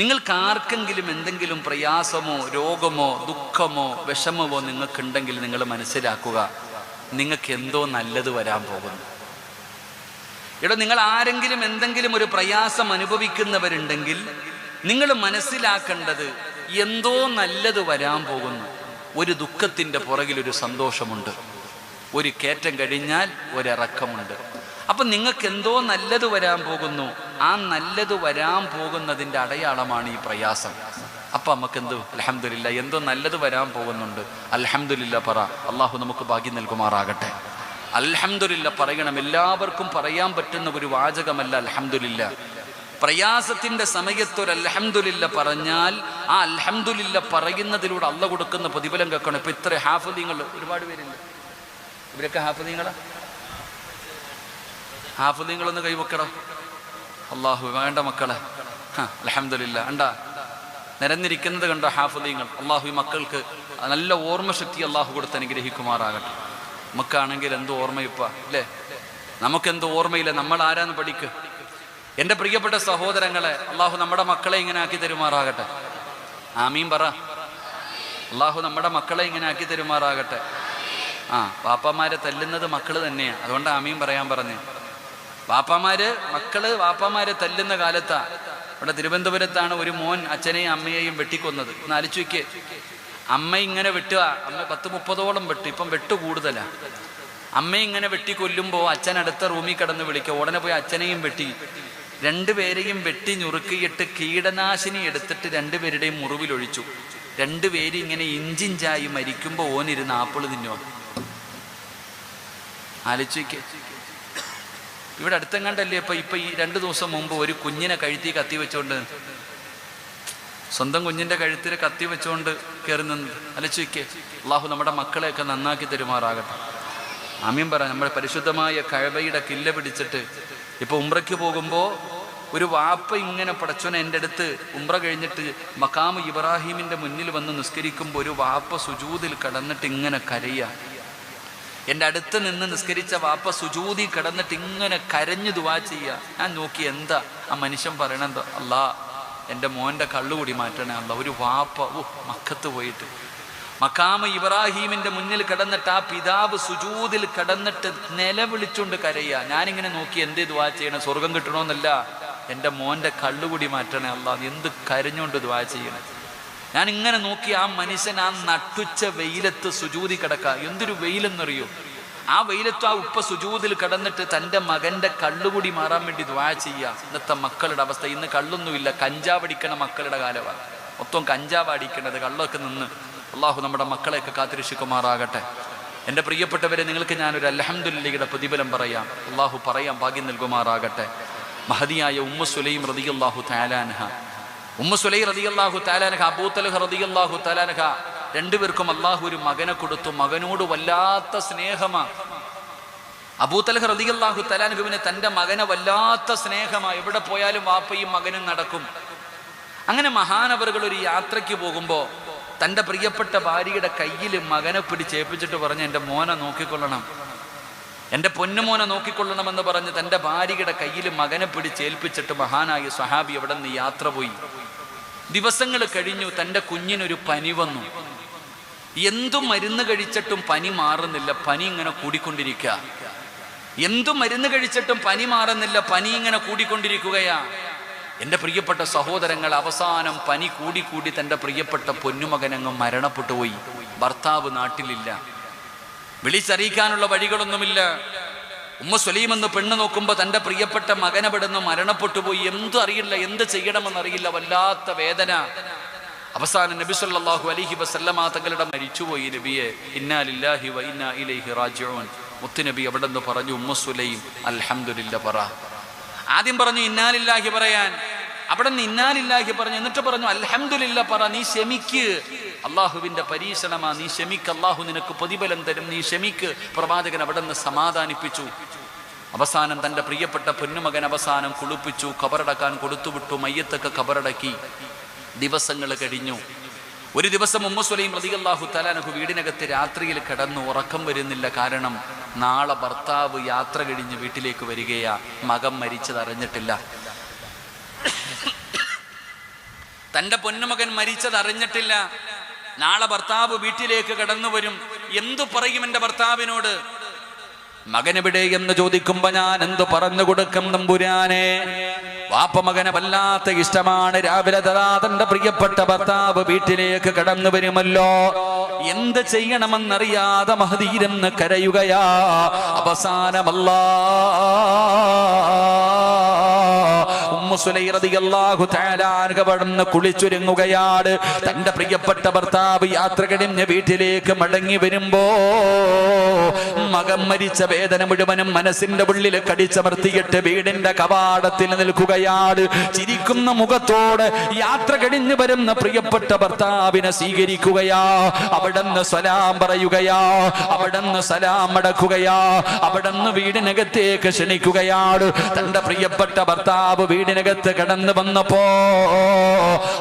Speaker 1: നിങ്ങൾക്ക് ആർക്കെങ്കിലും എന്തെങ്കിലും പ്രയാസമോ രോഗമോ ദുഃഖമോ വിഷമമോ നിങ്ങൾക്കുണ്ടെങ്കിൽ നിങ്ങൾ മനസ്സിലാക്കുക, നിങ്ങൾക്ക് എന്തോ നല്ലത് വരാൻ പോകുന്നു. ഇവിടെ നിങ്ങൾ ആരെങ്കിലും എന്തെങ്കിലും ഒരു പ്രയാസം അനുഭവിക്കുന്നവരുണ്ടെങ്കിൽ നിങ്ങൾ മനസ്സിലാക്കേണ്ടത് എന്തോ നല്ലത് വരാൻ പോകുന്നു. ഒരു ദുഃഖത്തിൻ്റെ പുറകിൽ ഒരു സന്തോഷമുണ്ട്. ഒരു കയറ്റം കഴിഞ്ഞാൽ ഒരിറക്കമുണ്ട്. അപ്പം നിങ്ങൾക്ക് എന്തോ നല്ലത് വരാൻ പോകുന്നു. ആ നല്ലത് വരാൻ പോകുന്നതിൻ്റെ അടയാളമാണ് ഈ പ്രയാസം. അപ്പം നമുക്ക് എന്ത്? അൽഹംദുലില്ലാ, എന്തോ നല്ലത് വരാൻ പോകുന്നുണ്ട്. അൽഹംദുലില്ലാ പറ. അള്ളാഹു നമുക്ക് ഭാഗ്യം നൽകുമാറാകട്ടെ. അൽഹംദുലില്ലാ പറയണം. എല്ലാവർക്കും പറയാൻ പറ്റുന്ന ഒരു വാചകമല്ല അൽഹംദുലില്ലാ. പ്രയാസത്തിന്റെ സമയത്ത് ഒരു അൽഹംദുലില്ലാ പറഞ്ഞാൽ ആ അൽഹംദുലില്ലാ പറയുന്നതിലൂടെ അള്ളാഹ് കൊടുക്കുന്ന പ്രതിഫലം കേൾക്കണം. ഇപ്പൊ ഇത്ര ഹാഫിദീങ്ങൾ ഒരുപാട് പേരുണ്ട്. ഇവരൊക്കെ ഹാഫിദീങ്ങളാ? ഹാഫിദീങ്ങളൊന്ന് കൈവക്കണം. അള്ളാഹു വേണ്ട മക്കളെ. അൽഹംദുലില്ലാ ഉണ്ടാ നിരന്നിരിക്കുന്നത് കണ്ടോ ഹാഫിദീങ്ങൾ. അള്ളാഹു ഈ മക്കൾക്ക് നല്ല ഓർമ്മശക്തി അള്ളാഹു കൊടുത്ത് അനുഗ്രഹിക്കുമാറാകട്ടെ. നമുക്കാണെങ്കിൽ എന്തോ ഓർമ്മയിപ്പ അല്ലേ? നമുക്കെന്തോ ഓർമ്മയില്ല. നമ്മൾ ആരാന്ന് പഠിക്ക്. എൻ്റെ പ്രിയപ്പെട്ട സഹോദരങ്ങളെ, അള്ളാഹു നമ്മുടെ മക്കളെ ഇങ്ങനെ ആക്കി തരുമാറാകട്ടെ. ആമീൻ പറ. അള്ളാഹു നമ്മുടെ മക്കളെ ഇങ്ങനെ ആക്കി തരുമാറാകട്ടെ. വാപ്പമാരെ തല്ലുന്നത് മക്കള് തന്നെയാണ്. അതുകൊണ്ട് ആമീൻ പറയാൻ പറഞ്ഞു. വാപ്പമാരെ തല്ലുന്ന കാലത്താ. ഇവിടെ തിരുവനന്തപുരത്താണ് ഒരു മോൻ അച്ഛനെയും അമ്മയെയും വെട്ടിക്കൊന്നത്. ഒന്ന് ആലോചിച്ച് വയ്ക്ക്. അമ്മ ഇങ്ങനെ വെട്ടുക. അമ്മ 10-30ഓളം വെട്ടു. ഇപ്പം വെട്ടു കൂടുതലാ. അമ്മ ഇങ്ങനെ വെട്ടിക്കൊല്ലുമ്പോൾ അച്ഛൻ അടുത്ത റൂമിൽ കിടന്ന് വിളിക്കുക. ഉടനെ പോയി അച്ഛനെയും വെട്ടി. 2 പേരെയും വെട്ടി ഞുറുക്കിയിട്ട് കീടനാശിനി എടുത്തിട്ട് 2 പേരുടെയും മുറിവിലൊഴിച്ചു. 2 പേര് ഇങ്ങനെ ഇഞ്ചിഞ്ചായി മരിക്കുമ്പോൾ ഓനിരുന്ന് ആപ്പിള് തിന്നുക. ആലോചിക്ക്. ഇവിടെ അടുത്തെങ്ങാണ്ടല്ലേ ഇപ്പൊ ഈ 2 ദിവസം മുമ്പ് ഒരു കുഞ്ഞിനെ കഴുത്തി കത്തി വെച്ചോണ്ട്, സ്വന്തം കുഞ്ഞിന്റെ കഴുത്തിൽ കത്തി വെച്ചുകൊണ്ട് കയറി നിന്ന് അലച്ചുവയ്ക്ക്. അള്ളാഹു നമ്മുടെ മക്കളെയൊക്കെ നന്നാക്കി തരുമാറാകട്ടെ. ആമീൻ പറ. നമ്മുടെ പരിശുദ്ധമായ കഅബയുടെ കില്ല പിടിച്ചിട്ട് ഇപ്പൊ ഉംറയ്ക്ക് പോകുമ്പോൾ ഒരു വാപ്പ ഇങ്ങനെ പടച്ചോനെ എൻ്റെ അടുത്ത് ഉംറ കഴിഞ്ഞിട്ട് മഖാം ഇബ്രാഹിമിൻ്റെ മുന്നിൽ വന്ന് നിസ്കരിക്കുമ്പോൾ ഒരു വാപ്പ സുജൂദിൽ കിടന്നിട്ട് ഇങ്ങനെ കരയുക. എൻ്റെ അടുത്ത് നിന്ന് നിസ്കരിച്ച വാപ്പ സുജൂദിൽ കിടന്നിട്ട് ഇങ്ങനെ കരഞ്ഞു ദുആ ചെയ്യുക. ഞാൻ നോക്കി എന്താ ആ മനുഷ്യൻ പറയണത്, അല്ലാ എൻ്റെ മോൻ്റെ കള്ളുകൂടി മാറ്റണേ അല്ലാ. ഒരു വാപ്പ മക്കത്ത് പോയിട്ട് മഖാം ഇബ്രാഹിമിൻ്റെ മുന്നിൽ കിടന്നിട്ട് ആ പിതാവ് സുജൂദിൽ കിടന്നിട്ട് നിലവിളിച്ചുകൊണ്ട് കരയുക. ഞാനിങ്ങനെ നോക്കി എന്തേ ദുആ ചെയ്യണം, സ്വർഗം കിട്ടണമെന്നല്ല, എൻ്റെ മോൻ്റെ കള്ളുകൂടി മാറ്റണേ അല്ലാ. എന്ത് കരഞ്ഞുകൊണ്ട് ദുആ ചെയ്യണം. ഞാൻ ഇങ്ങനെ നോക്കി ആ മനുഷ്യൻ ആ നട്ടുച്ച വെയിലത്ത് സുജൂദി കിടക്കുക. എന്തൊരു വെയിലെന്നറിയോ? ആ വെയിലത്ത് ആ ഉപ്പ സുജൂദിൽ കിടന്നിട്ട് തൻ്റെ മകൻ്റെ കള്ളുകൂടി മാറാൻ വേണ്ടി ദുആ ചെയ്യുക. ഇന്നത്തെ മക്കളുടെ അവസ്ഥ, ഇന്ന് കള്ളൊന്നുമില്ല, കഞ്ചാവ് അടിക്കണ മക്കളുടെ കാലമാണ്. മൊത്തം കഞ്ചാവ് അടിക്കണത്, കള്ളൊക്കെ നിന്ന്. അള്ളാഹു നമ്മുടെ മക്കളെയൊക്കെ കാത്തിരക്ഷിക്കുമാറാകട്ടെ. എൻ്റെ പ്രിയപ്പെട്ടവരെ, നിങ്ങൾക്ക് ഞാനൊരു അൽഹംദുലില്ലയുടെ പ്രതിഫലം പറയാം. അള്ളാഹു പറയാൻ ഭാഗ്യം നൽകുമാറാകട്ടെ. മഹദിയായ ഉമ്മു സുലൈം റളിയല്ലാഹു തആല അൻഹ, ഉമ്മു സുലൈം റളിയല്ലാഹു തആല അൻഹ, അബൂ തൽഹ റളിയല്ലാഹു തആല അൻഹ, രണ്ടുപേർക്കും അള്ളാഹു ഒരു മകനെ കൊടുത്തു. മകനോട് വല്ലാത്ത സ്നേഹമാണ്. അബൂ തൽഹ റളിയല്ലാഹു തആല അൻഹുവിന് തൻ്റെ മകനെ വല്ലാത്ത സ്നേഹമാണ്. എവിടെ പോയാലും വാപ്പയും മകനും നടക്കും. അങ്ങനെ മഹാനവറുകൾ ഒരു യാത്രയ്ക്ക് പോകുമ്പോൾ തൻ്റെ പ്രിയപ്പെട്ട ഭാര്യയുടെ കയ്യിൽ മകനെ പിടിച്ചേൽപ്പിച്ചിട്ട് പറഞ്ഞ്, എൻ്റെ മോനെ നോക്കിക്കൊള്ളണം, എൻ്റെ പൊന്നുമോനെ നോക്കിക്കൊള്ളണമെന്ന് പറഞ്ഞ് തൻ്റെ ഭാര്യയുടെ കയ്യിൽ മകനെ പിടിച്ചേൽപ്പിച്ചിട്ട് മഹാനായ സ്വഹാബി അവിടെ നിന്ന് യാത്ര പോയി. ദിവസങ്ങൾ കഴിഞ്ഞു. തൻ്റെ കുഞ്ഞിനൊരു പനി വന്നു. എന്തു മരുന്ന് കഴിച്ചിട്ടും പനി മാറുന്നില്ല. പനി ഇങ്ങനെ കൂടിക്കൊണ്ടിരിക്കുക. എന്തു മരുന്ന് കഴിച്ചിട്ടും പനി മാറുന്നില്ല. പനി ഇങ്ങനെ കൂടിക്കൊണ്ടിരിക്കുകയാ. എൻ്റെ പ്രിയപ്പെട്ട സഹോദരങ്ങൾ, അവസാനം പനി കൂടി തൻ്റെ പ്രിയപ്പെട്ട പൊന്നുമകനങ്ങ് മരണപ്പെട്ടു പോയി. ഭർത്താവ് നാട്ടിലില്ല, വിളിച്ചറിയിക്കാനുള്ള വഴികളൊന്നുമില്ല. ഉമ്മ സുലൈം എന്ന് പെണ്ണ് നോക്കുമ്പോൾ തൻ്റെ പ്രിയപ്പെട്ട മകനവിടുന്ന് മരണപ്പെട്ടു പോയി. എന്തും അറിയില്ല, എന്ത് ചെയ്യണമെന്നറിയില്ല, വല്ലാത്ത വേദന. അവസാനം നബി സല്ലല്ലാഹു അലൈഹി വസല്ലമ തങ്ങളുടെ മരിച്ചുപോയി. നബിയെ, ഇന്നാ ലില്ലാഹി വ ഇന്നാ ഇലൈഹി റാജിഊൻ. മുത്തുനബി അവിടെ നിന്ന് പറഞ്ഞു, ഉമ്മ സുലൈം അൽഹംദുലില്ലാ പറ. ആദ്യം പറഞ്ഞു ഇന്നാ ലില്ലാഹി പറയാൻ, അവിടെ നിന്ന് ഇന്നാ ലില്ലാഹി പറഞ്ഞു. എന്നിട്ട് പറഞ്ഞു അൽഹംദുലില്ലാ പറ, നീ ക്ഷമിക്ക്, അള്ളാഹുവിൻ്റെ പരീക്ഷണമാ, നീ ക്ഷമിക്ക്, അള്ളാഹു നിനക്ക് പ്രതിഫലം തരും, നീ ക്ഷമിക്ക്. പ്രവാചകൻ അവിടെ നിന്ന് സമാധാനിപ്പിച്ചു. അവസാനം തൻ്റെ പ്രിയപ്പെട്ട പൊന്നുമകൻ അവസാനം കുളിപ്പിച്ചു, ഖബറടക്കാൻ കൊടുത്തുവിട്ടു. മയ്യത്തൊക്കെ ഖബറടക്കി. ദിവസങ്ങൾ കഴിഞ്ഞു. ഒരു ദിവസം ഉമ്മു സുലൈം റളിയല്ലാഹു തആല അൻഹു വീടിനകത്ത് രാത്രിയിൽ കിടന്നു. ഉറക്കം വരുന്നില്ല. കാരണം നാളെ ഭർത്താവ് യാത്ര കഴിഞ്ഞ് വീട്ടിലേക്ക് വരികയാ. മകൻ മരിച്ചത് അറിഞ്ഞിട്ടില്ല. തൻ്റെ പൊന്നുമകൻ മരിച്ചത് അറിഞ്ഞിട്ടില്ല. നാളെ ഭർത്താവ് വീട്ടിലേക്ക് കടന്നു വരും. എന്തു പറയും എൻ്റെ ഭർത്താവിനോട്? മകനെവിടെ എന്ന് ചോദിക്കുമ്പോ ഞാൻ എന്തു പറഞ്ഞു കൊടുക്കും തമ്പുരാനെ? വാപ്പ മകനെ വല്ലാത്ത ഇഷ്ടമാണ്. രാവിലെ തന്റെ പ്രിയപ്പെട്ട ഭർത്താവ് വീട്ടിലേക്ക് കടന്നു വരുമല്ലോ. എന്ത് ചെയ്യണമെന്നറിയാതെ മഹദീരെന്ന് കരയുകയാ. അവസാനമല്ലാ ഉമ്മു സുലൈം റളിയല്ലാഹു തആല അൻഹ അവിടുന്ന് കുളിച്ചൊരുങ്ങുകയാണ്. തന്റെ പ്രിയപ്പെട്ട ഭർത്താവ് യാത്ര കഴിഞ്ഞ് വീട്ടിലേക്ക് മടങ്ങി വരുമ്പോ മകൻ മരിച്ച വേദന മുഴുവനും മനസ്സിന്റെ ഉള്ളിൽ കടിച്ചമർത്തിയിട്ട് വീടിന്റെ കവാടത്തിൽ നിൽക്കുകയാണ്. ചിരിക്കുന്ന മുഖത്തോടെ യാത്ര കഴിഞ്ഞു വരുന്ന പ്രിയപ്പെട്ട ഭർത്താവിനെ സ്വീകരിക്കുകയാ. അവിടുന്ന് സലാം പറയുകയാ, അവിടുന്ന് സലാം അടക്കുകയാ, അവിടുന്ന് വീടിനകത്തേക്ക് ക്ഷണിക്കുകയാണ്. തന്റെ പ്രിയപ്പെട്ട ഭർത്താവ് വീടിനകത്ത് കടന്നു വന്നപ്പോ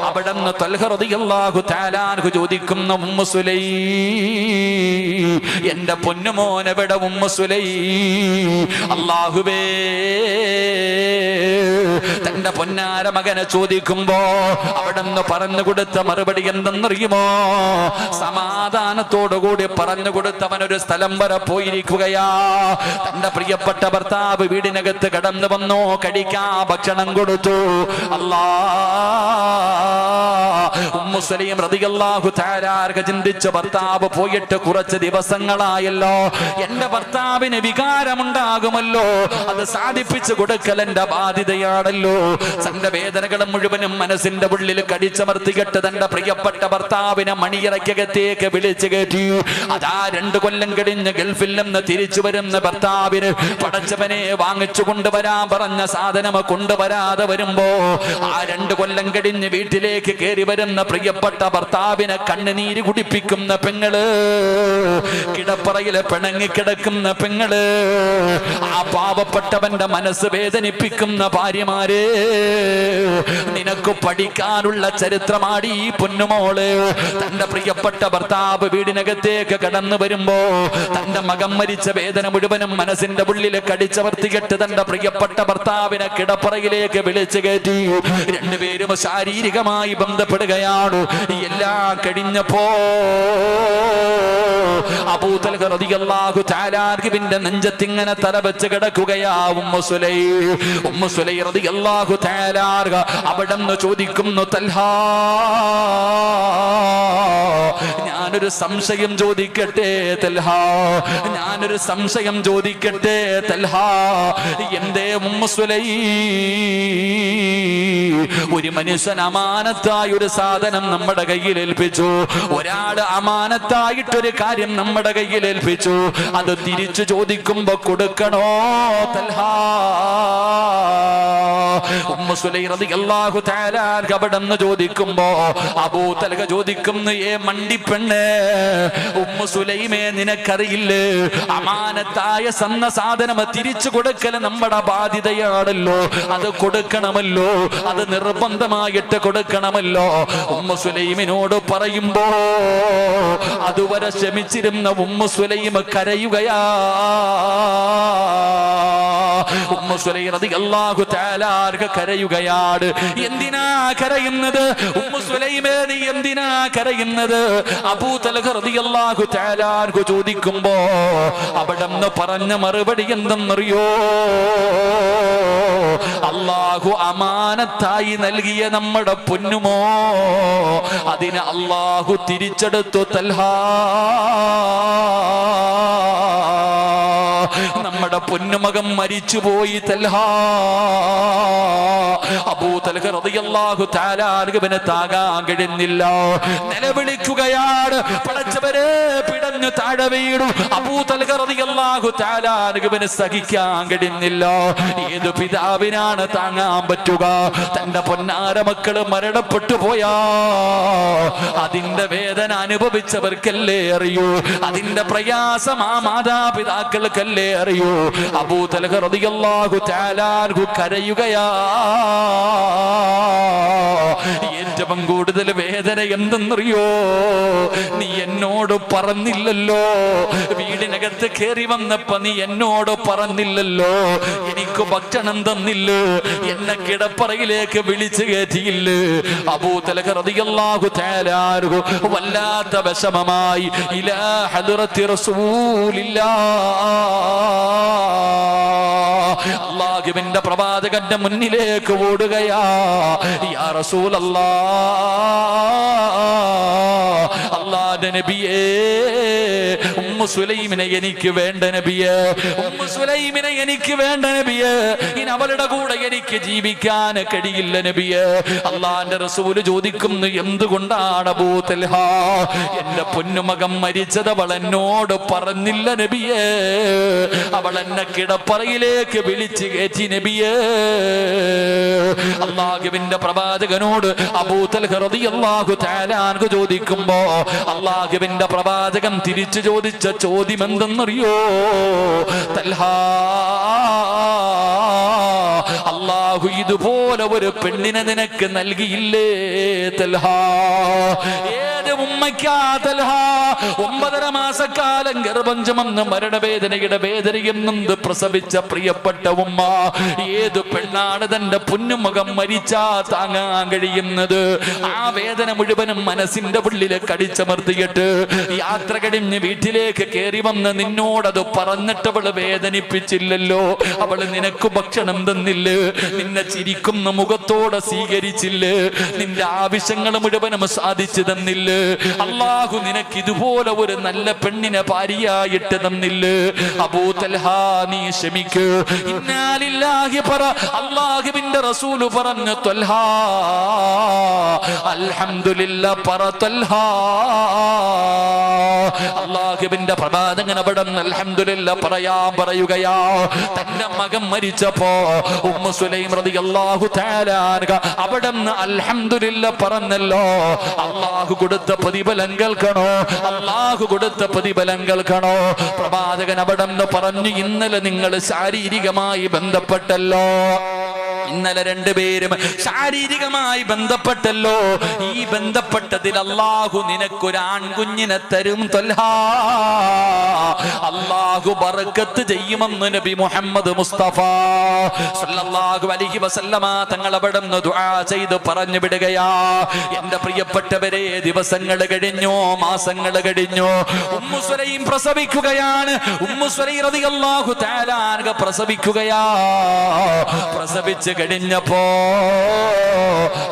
Speaker 1: അവിടുന്ന് തൽഹ റളിയല്ലാഹു തആല അൻഹു ചോദിക്കുന്ന, ഉമ്മു സുലൈം, എന്റെ പൊന്നുമോൻ എവിടെ? ഉമ്മു സുലൈം, അല്ലാഹുവേ, തന്റെ പൊന്നാര മകനെ ചോദിക്കുമ്പോ അവിടുന്ന് പറഞ്ഞു കൊടുത്ത മറുപടി എന്തെന്നറിയുമോ? സമാധാനത്തോടുകൂടി പറഞ്ഞു കൊടുത്തവനൊരു സ്ഥലം വരെ പോയിരിക്കുകയാ. തന്റെ പ്രിയപ്പെട്ട ഭർത്താവ് വീടിനകത്ത് കടന്നു വന്നു. കഴിക്കാ ഭക്ഷണം കൊടുത്തു. ഉമ്മു സുലൈം റളിയല്ലാഹു തആല ചിന്തിച്ചു, ഭർത്താവ് പോയിട്ട് കുറച്ച് ദിവസങ്ങളായല്ലോ, എന്റെ ഭർത്താവിന് വികാരമുണ്ടാകുമല്ലോ, അത് സാധിപ്പിച്ചു കൊടുക്കൽ എന്റെ ബാധ്യതയാണല്ലോ. തന്റെ വേദനകളും മുഴുവനും മനസ്സിന്റെ ഉള്ളിൽ കടിച്ചമർത്തികെട്ട് തന്റെ പ്രിയപ്പെട്ട ഭർത്താവിനെ മണിയറയ്ക്കകത്തേക്ക് വിളിച്ചു കയറ്റി. അതാ 2 കൊല്ലം കഴിഞ്ഞ് ഗൾഫിൽ നിന്ന് തിരിച്ചു വരുന്ന ഭർത്താവിന് പടച്ചവനെ വാങ്ങിച്ചു കൊണ്ടുവരാൻ പറഞ്ഞ സാധനം കൊണ്ടുവരാതെ വരുമ്പോ ആ 2 കൊല്ലം കഴിഞ്ഞ് വീട്ടിലേക്ക് കയറി വരുന്ന പ്രിയപ്പെട്ട ഭർത്താവിനെ കണ്ണുനീര് കുടിപ്പിക്കുന്ന പെങ്ങള്, കിടപ്പറയിലെ പിണങ്ങിക്കിടക്കുന്ന പെങ്ങള്, ആ പാവപ്പെട്ടവന്റെ മനസ്സ് വേദനിപ്പിക്കുന്ന ഭാര്യമാരെ, നിനക്ക് പഠിക്കാനുള്ള ചരിത്രമാടി ഈ പൊന്നുമോള്. തന്റെ പ്രിയപ്പെട്ട ഭർത്താവ് വീടിനകത്തേക്ക് കടന്നു വരുമ്പോ തന്റെ മകൻ മരിച്ച വേദന മുഴുവനും മനസ്സിന്റെ ഉള്ളിൽ കടിച്ചവർത്തികെട്ട് തന്റെ പ്രിയപ്പെട്ട ഭർത്താവിനെ കിടപ്പറയിലേക്ക് വിളിച്ചു കയറ്റി. 2 പേരും ശാരീരികമായി ബന്ധപ്പെടുകയാണ്. എല്ലാം കഴിഞ്ഞപ്പോ അബൂ തൽഹ റളിയല്ലാഹു തആല അൻഹുവിന്റെ നെഞ്ചത്തിങ്ങനെ തലവെച്ച് കിടക്കുകയാ ഉമ്മു സുലൈ റളിയല്ലാഹു തആല അവിടെന്ന് ചോദിക്കുന്നു, തൽഹ ഞാനൊരു സംശയം ചോദിക്കട്ടെ തൽഹ, ഞാനൊരു സംശയം ചോദിക്കട്ടെ തൽഹ. എന്തേ ഉമ്മു സുലൈ? ഒരു മനുഷ്യൻ അമാനത്തായ ഒരു സാധനം നമ്മുടെ കയ്യിൽ ഏൽപ്പിച്ചു, ഒരാള് അമാനത്തായിട്ടൊരു കാര്യം നമ്മുടെ കയ്യിൽ ഏൽപ്പിച്ചു, അത് തിരിച്ചു ചോദിക്കുമ്പോ കൊടുക്കണോ തൽഹ? ഉമ്മു സുലൈ റളിയല്ലാഹു തആല അവിടെന്ന് ചോദിക്കുമ്പോ അബൂ തൽഹ ചോദിക്കുന്നു, മണ്ടിപ്പെണ്ണ് ഉമ്മു സുലൈമേ, നിനക്കറിയില്ലേ അമാനത്തായ സന്ന സാധനം തിരിച്ചു കൊടുക്കൽ നമ്മുടെ ബാധ്യതയാണല്ലോ, അത് കൊടുക്കണമല്ലോ, അത് നിർബന്ധമായിട്ട് കൊടുക്കണമല്ലോ. ഉമ്മു സുലൈമിനോട് പറയുമ്പോ അതുവരെ ക്ഷമിച്ചിരുന്ന ഉമ്മു സുലൈം കരയുകയാ. ഉമ്മു സുലൈം റളിയല്ലാഹു തആല കരയുകയാണ്. എന്തിനാ കരയുന്നത് ഉമ്മു സുലൈമേ, നീ എന്തിനാ കരയുന്നത്? അബൂ തൽഹ റളിയല്ലാഹു തആല ചോദിക്കുമ്പോ അവിടെന്ന് പറഞ്ഞ മറുപടി എന്തെന്നറിയോ? അല്ലാഹു അമാനത്തായി നൽകിയ നമ്മുടെ പൊന്നുമോ, അതിനെ അല്ലാഹു തിരിച്ചെടുത്തു തൽഹ. നമ്മുടെ പൊന്നുമകൻ മരിച്ചുപോയി തൽഹ. അബൂ തൽഹ റളിയല്ലാഹു തആല അൻഹുവിനെ താങ്ങാൻ കഴിയുന്നില്ല, നിലവിളിക്കുകയാണ്. പടച്ചവരെ, പിടഞ്ഞു താഴെ വീണു. അബൂ തൽഹ റളിയല്ലാഹു തആല അൻഹുവിനെ സഹിക്കാൻ കഴിയുന്നില്ല. ഏത് പിതാവിനാണ് താങ്ങാൻ പറ്റുക? തന്റെ പൊന്നാര മക്കള് മരണപ്പെട്ടു പോയാ അതിന്റെ വേദന അനുഭവിച്ചവർക്കല്ലേ അറിയൂ, അതിന്റെ പ്രയാസം ആ മാതാപിതാക്കൾക്കല്ലേ അറിയൂ. അബൂ തൽഹ റളിയല്ലാഹു തആല അൻഹു കരയുകയാ. ഏറ്റവും കൂടുതൽ വേദന എന്തെന്നറിയോ? നീ എന്നോട് പറഞ്ഞില്ലല്ലോ, വീടിനകത്ത് കയറി വന്നപ്പോ നീ എന്നോട് പറഞ്ഞില്ലല്ലോ, എനിക്ക് ഭക്ഷണം തന്നില്ലേ, എന്നെ കിടപ്പറയിലേക്ക് വിളിച്ചു കയറ്റിയില്ലേ. അബൂ തൽഹ റളിയല്ലാഹു തആല അൻഹു വല്ലാത്ത വിഷമമായി ഇലാ ഹദ്റത്തി റസൂലില്ലാഹ്, അല്ലാഹുവിന്റെ പ്രവാചകന്റെ മുന്നിലേക്ക് ഓടുകയാ. യാ റസൂലല്ലാഹ്, അല്ലാഹുവിന്റെ നബിയേ, ഉമ്മു സുലൈമിനെ എനിക്ക് വേണ്ട നബിയേ, ഉമ്മു സുലൈമിനെ എനിക്ക് വേണ്ട നബിയേ, ഇനി അവളുടെ കൂടെ എനിക്ക് ജീവിക്കാൻ കഴിയില്ല നബിയേ. അല്ലാഹുവിന്റെ റസൂൽ ചോദിക്കുന്നു, എന്തുകൊണ്ടാണ് അബൂ തൽഹ എന്റെ പൊന്നുമകൻ മരിച്ചത് അവൾ എന്നോട് പറഞ്ഞില്ല നബിയേ, അവൾ എന്നെ കിടപ്പറയിലേക്ക് വിളിച്ചു കയറ്റി നബിയേ. അല്ലാഹുവിന്റെ പ്രവാചകനോട് അബൂ തൽഹ റളിയല്ലാഹു തആല അൻഹു ചോദിക്കുമ്പോ അല്ലാഹുവിന്റെ പ്രവാചകൻ തിരിച്ചു ചോദിച്ച ചോദ്യം എന്തെന്നറിയോ? തൽഹ, അല്ലാഹു ഇതുപോലെ ഒരു പെണ്ണിനെ നിനക്ക് നൽകിയില്ലേ തൽഹ? ഏത് ഉമ്മയ്ക്കാ തൽഹ 9.5 മാസക്കാലം ഗർഭം ചുമന്ന് മരണവേദനയുടെ വേദനയും നൊന്ത് പ്രസവിച്ച പ്രിയപ്പെട്ട ഉമ്മ? ഏത് പെണ്ണാണ് തന്റെ പൊന്നുമകൻ മരിച്ചാ താങ്ങാൻ കഴിയുന്നത്? ആ വേദന മുഴുവനും മനസ്സിന്റെ ഉള്ളിലെ കടിച്ചമർത്തിയിട്ട് യാത്ര കഴിഞ്ഞ് വീട്ടിലേക്ക് കയറി വന്ന് നിന്നോടത് പറഞ്ഞിട്ട് അവള് വേദനിപ്പിച്ചില്ലല്ലോ, അവള് നിനക്ക് ഭക്ഷണം തന്നില്ലേ, നിന്നെ ചിരിക്കുന്ന മുഖത്തോടെ സ്വീകരിച്ചില്ലേ, നിന്റെ ആവശ്യങ്ങൾ മുഴുവനും സാധിച്ചു തന്നില്ലേ? തന്നില്ലേ? അള്ളാഹു നിനക്ക് ഇതുപോലെ ഒരു നല്ല പെണ്ണിനെ ഭാര്യയായിട്ട് തന്നില്ലേ? അബൂ തൽഹ നീ ക്ഷമിക്ക്. ഇന്നാ ലില്ലാഹി പറ. അല്ലാഹുവിന്റെ റസൂല് പറഞ്ഞു തൽഹ അൽഹംദുലില്ലാ പറ തൽഹ. അല്ലാഹുവിന്റെ പ്രവാചകൻ അവിടെ അൽഹംദുലില്ലാ പറയുകയാ. തന്റെ മകൻ മരിച്ചപ്പോ ഉമ്മു സുലൈം റളിയല്ലാഹു തആല അവിടെ അൽഹംദുലില്ലാ പറഞ്ഞല്ലോ. അല്ലാഹു കൊടുത്ത പ്രതിഫലം കേൾക്കണോ? അല്ലാഹു കൊടുത്ത പ്രതിഫലം കേൾക്കണോ? പ്രവാചകൻ അവിടെ പറഞ്ഞു, ഇന്നലെ നിങ്ങൾ ശാരീരികമായി ബന്ധപ്പെട്ടല്ലോ. ഇന്നലെ രണ്ടുപേരും ശാരീരികമായി ബന്ധപ്പെട്ടല്ലോ. ഈ ബന്ധപ്പെട്ടതിൽ അല്ലാഹു നിനക്കൊരു ആൺകുഞ്ഞിനെ തരും ത്വൽഹ. അല്ലാഹു ബർക്കത്ത് ചെയ്യുമെന്ന് നബി മുഹമ്മദ് മുസ്തഫ സല്ലല്ലാഹു അലൈഹി വസല്ലമ തങ്ങൾ അവിടെ നിന്ന് ദുആ ചെയ്ത് പറഞ്ഞു വിടുകയാ. എന്റെ പ്രിയപ്പെട്ടവരെ, ദിവസങ്ങൾ കഴിഞ്ഞു, മാസങ്ങൾ കഴിഞ്ഞു. Ummu Sulaim പ്രസവിക്കുകയാണ്. ഉമ്മു സുലൈം റളിയല്ലാഹു തആല അൻഹ പ്രസവിക്കുകയാ. പ്രസവിച്ച് കഴിഞ്ഞപ്പോ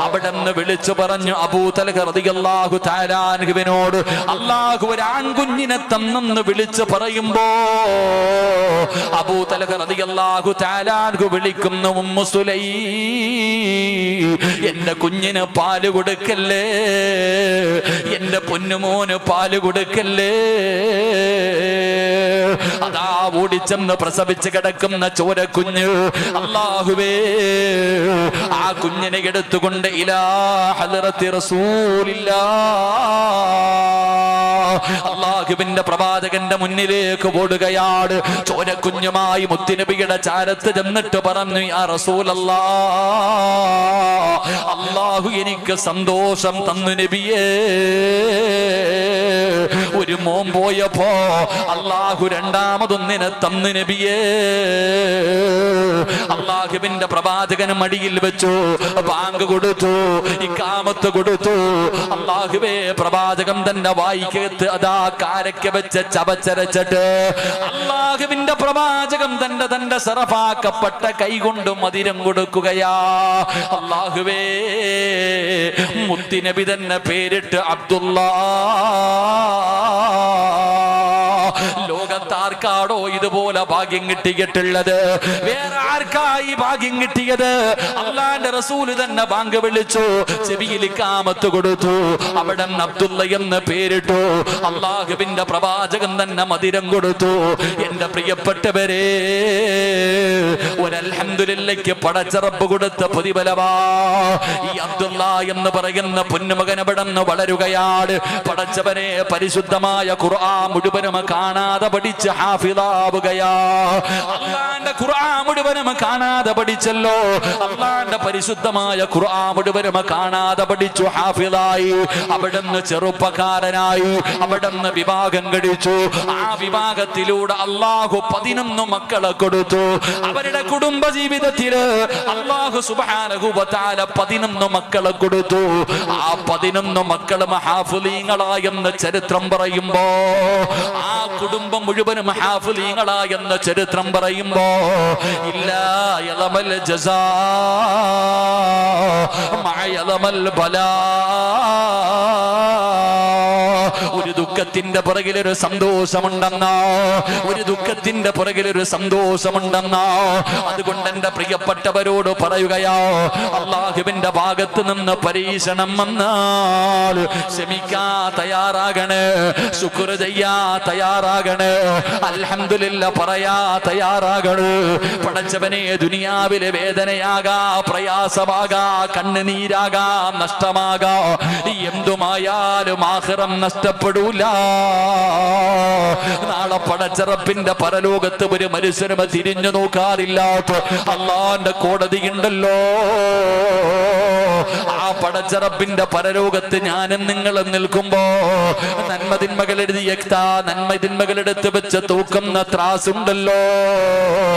Speaker 1: അവിടെ നിന്ന് വിളിച്ചു പറഞ്ഞു അബൂ തൽഹ റളിയല്ലാഹു തആല അൻഹുവിനോട് അല്ലാഹു ഒരു ആൺകുഞ്ഞിനെ തന്നെന്ന് വിളിച്ചു പറയുമ്പോ അബൂ തൽഹ റളിയല്ലാഹു തആല അൻഹു വിളിക്കുന്നു, ഉമ്മു സുലൈം എന്റെ കുഞ്ഞിന് പാല് കൊടുക്കല്ലേ, എന്റെ പൊന്നുമോന് പാല് കൊടുക്കല്ലേ. അതാ ഓടിച്ചെന്ന് പ്രസവിച്ച് കിടക്കുന്ന ചോരക്കുഞ്ഞ്. അല്ലാഹുവേ, ആ കുഞ്ഞിനെ എടുത്തുകൊണ്ട് ഇലാ ഹദ്റത്തി റസൂലില്ലാഹ് അല്ലാഹുവിന്റെ പ്രവാചകന്റെ മുന്നിലേക്ക് ഓടുകയാണ്. ചോരക്കുഞ്ഞുമായി മുത്തുനബിയുടെ ചാരത്ത് ചെന്നിട്ട് പറഞ്ഞു, യാ റസൂലല്ലാഹ്, അല്ലാഹു എനിക്ക് സന്തോഷം തന്നു നബിയേ. ഒരു മോൻ പോയപ്പോ അല്ലാഹു രണ്ടാമതൊന്നിനെ തന്നു നബിയേ. അല്ലാഹുവിന്റെ പ്രവാചകൻ മടിയിൽ വെച്ചു, ബാങ്ക് കൊടുത്തു, ഇഖാമത്ത് കൊടുത്തു. അല്ലാഹുവേ, പ്രവാചകൻ തന്റെ വായിക്കകത്ത് അതാ കാരക്ക വെച്ച് ചവച്ചരച്ചിട്ട് അല്ലാഹുവിന്റെ പ്രവാചകൻ തന്റെ സറഫാക്കപ്പെട്ട കൈകൊണ്ട് മധുരം കൊടുക്കുകയാ. അല്ലാഹുവേ, മുത്തുനബി തന്നെ പേരിട്ട് അബ്ദുല്ലാഹ്. ലോകത്താർക്കാടോ ഇതുപോലെ ഭാഗ്യം കിട്ടിയിട്ടുള്ളത്? വേറെ ആർക്കായി ഭാഗ്യം കിട്ടിയത്? അല്ലാഹുവിന്റെ റസൂല് തന്നെ ബാങ്ക് വിളിച്ചു, ചെവിയിൽ ഇഖാമത്ത് കൊടുത്തു, അവിടെ അബ്ദുള്ള എന്ന് പേരിട്ടു. അല്ലാഹുവിന്റെ പ്രവാചകൻ തന്നെ മധുരം കൊടുത്തു. എന്റെ പ്രിയപ്പെട്ടവരെ, ഒരു അൽഹംദുലില്ലയ്ക്ക് പടച്ച റബ്ബ് കൊടുത്ത പ്രതിഫലമാ. ഈ അബ്ദുള്ള എന്ന് പറയുന്ന പൊന്നുമകൻ അവിടെ നിന്ന് വളരുകയാണ്. പടച്ചവനെ, പരിശുദ്ധമായ ഖുർആൻ മുഴുവനും കാണാതെ പഠിച്ച് ഹാഫിളാവുകയാ. അല്ലാഹുവിന്റെ ഖുർആൻ മുഴുവനും കാണാതെ പഠിച്ചല്ലോ. അല്ലാഹുവിന്റെ പരിശുദ്ധമായ ഖുർആൻ മുഴുവനും കാണാതെ പഠിച്ചു, ഹാഫിളായി. അവിടുന്ന് ചെറുപ്പക്കാരനായി, അവിടുന്ന് വിവാഹം കഴിച്ചു. ആ വിവാഹത്തിലൂടെ അല്ലാഹു 11 മക്കളെ കൊടുത്തു. അവരുടെ കുടുംബ ജീവിതത്തില് അല്ലാഹു സുബ്ഹാനഹു വ തആല 11 മക്കളെ കൊടുത്തു. ആ 11 മക്കളും ഹാഫിളീങ്ങളായെന്ന ചരിത്രം പറയുമ്പോ, ആ കുടുംബം മുഴുവനും ഹാഫിളീങ്ങളായെന്ന ചരിത്രം പറയുമ്പോ, ഇല്ലാ യളമൽ ജസാ മഅ യളമൽ ബലാ. ഒരു ദുഃഖത്തിന്റെ പുറകിലൊരു സന്തോഷമുണ്ടെന്നോ, ഒരു ദുഃഖത്തിന്റെ പുറകിലൊരു സന്തോഷമുണ്ടെന്നോ. അതുകൊണ്ട് എന്റെ പ്രിയപ്പെട്ടവരോട് പറയുകയോ, അല്ലാഹുവിന്റെ ഭാഗത്ത് നിന്ന് പരീക്ഷണം വന്നാൽ ക്ഷമിക്കാ തയ്യാറാകണേ, ശുക്ർ ചെയ്യാ തയ്യാറാകണേ, അൽഹംദുലില്ലാ പറയാ തയ്യാറാകണേ. പടച്ചവനെ, ദുനിയാവിലെ വേദനയാകാ, പ്രയാസമാകാ, കണ്ണുനീരാകാ, നഷ്ടമാകാ, എന്തുമായാലും ആഖിറം നഷ്ടപ്പെടൂല. നാളെ പടച്ചറപ്പിന്റെ പരലോകത്ത് ഒരു മനുഷ്യനും തിരിഞ്ഞു നോക്കാറില്ലാത്ത അല്ലാഹുവിന്റെ കോടതിയുണ്ടല്ലോ. ആ പടച്ചറപ്പിന്റെ പരലോകത്ത് ഞാനും നിങ്ങളും നിൽക്കുമ്പോ നന്മതിന്മകൾ എഴുതി നന്മതിന്മകൾ എടുത്ത് വെച്ച് തൂക്കുന്ന ത്രാസുണ്ടല്ലോ.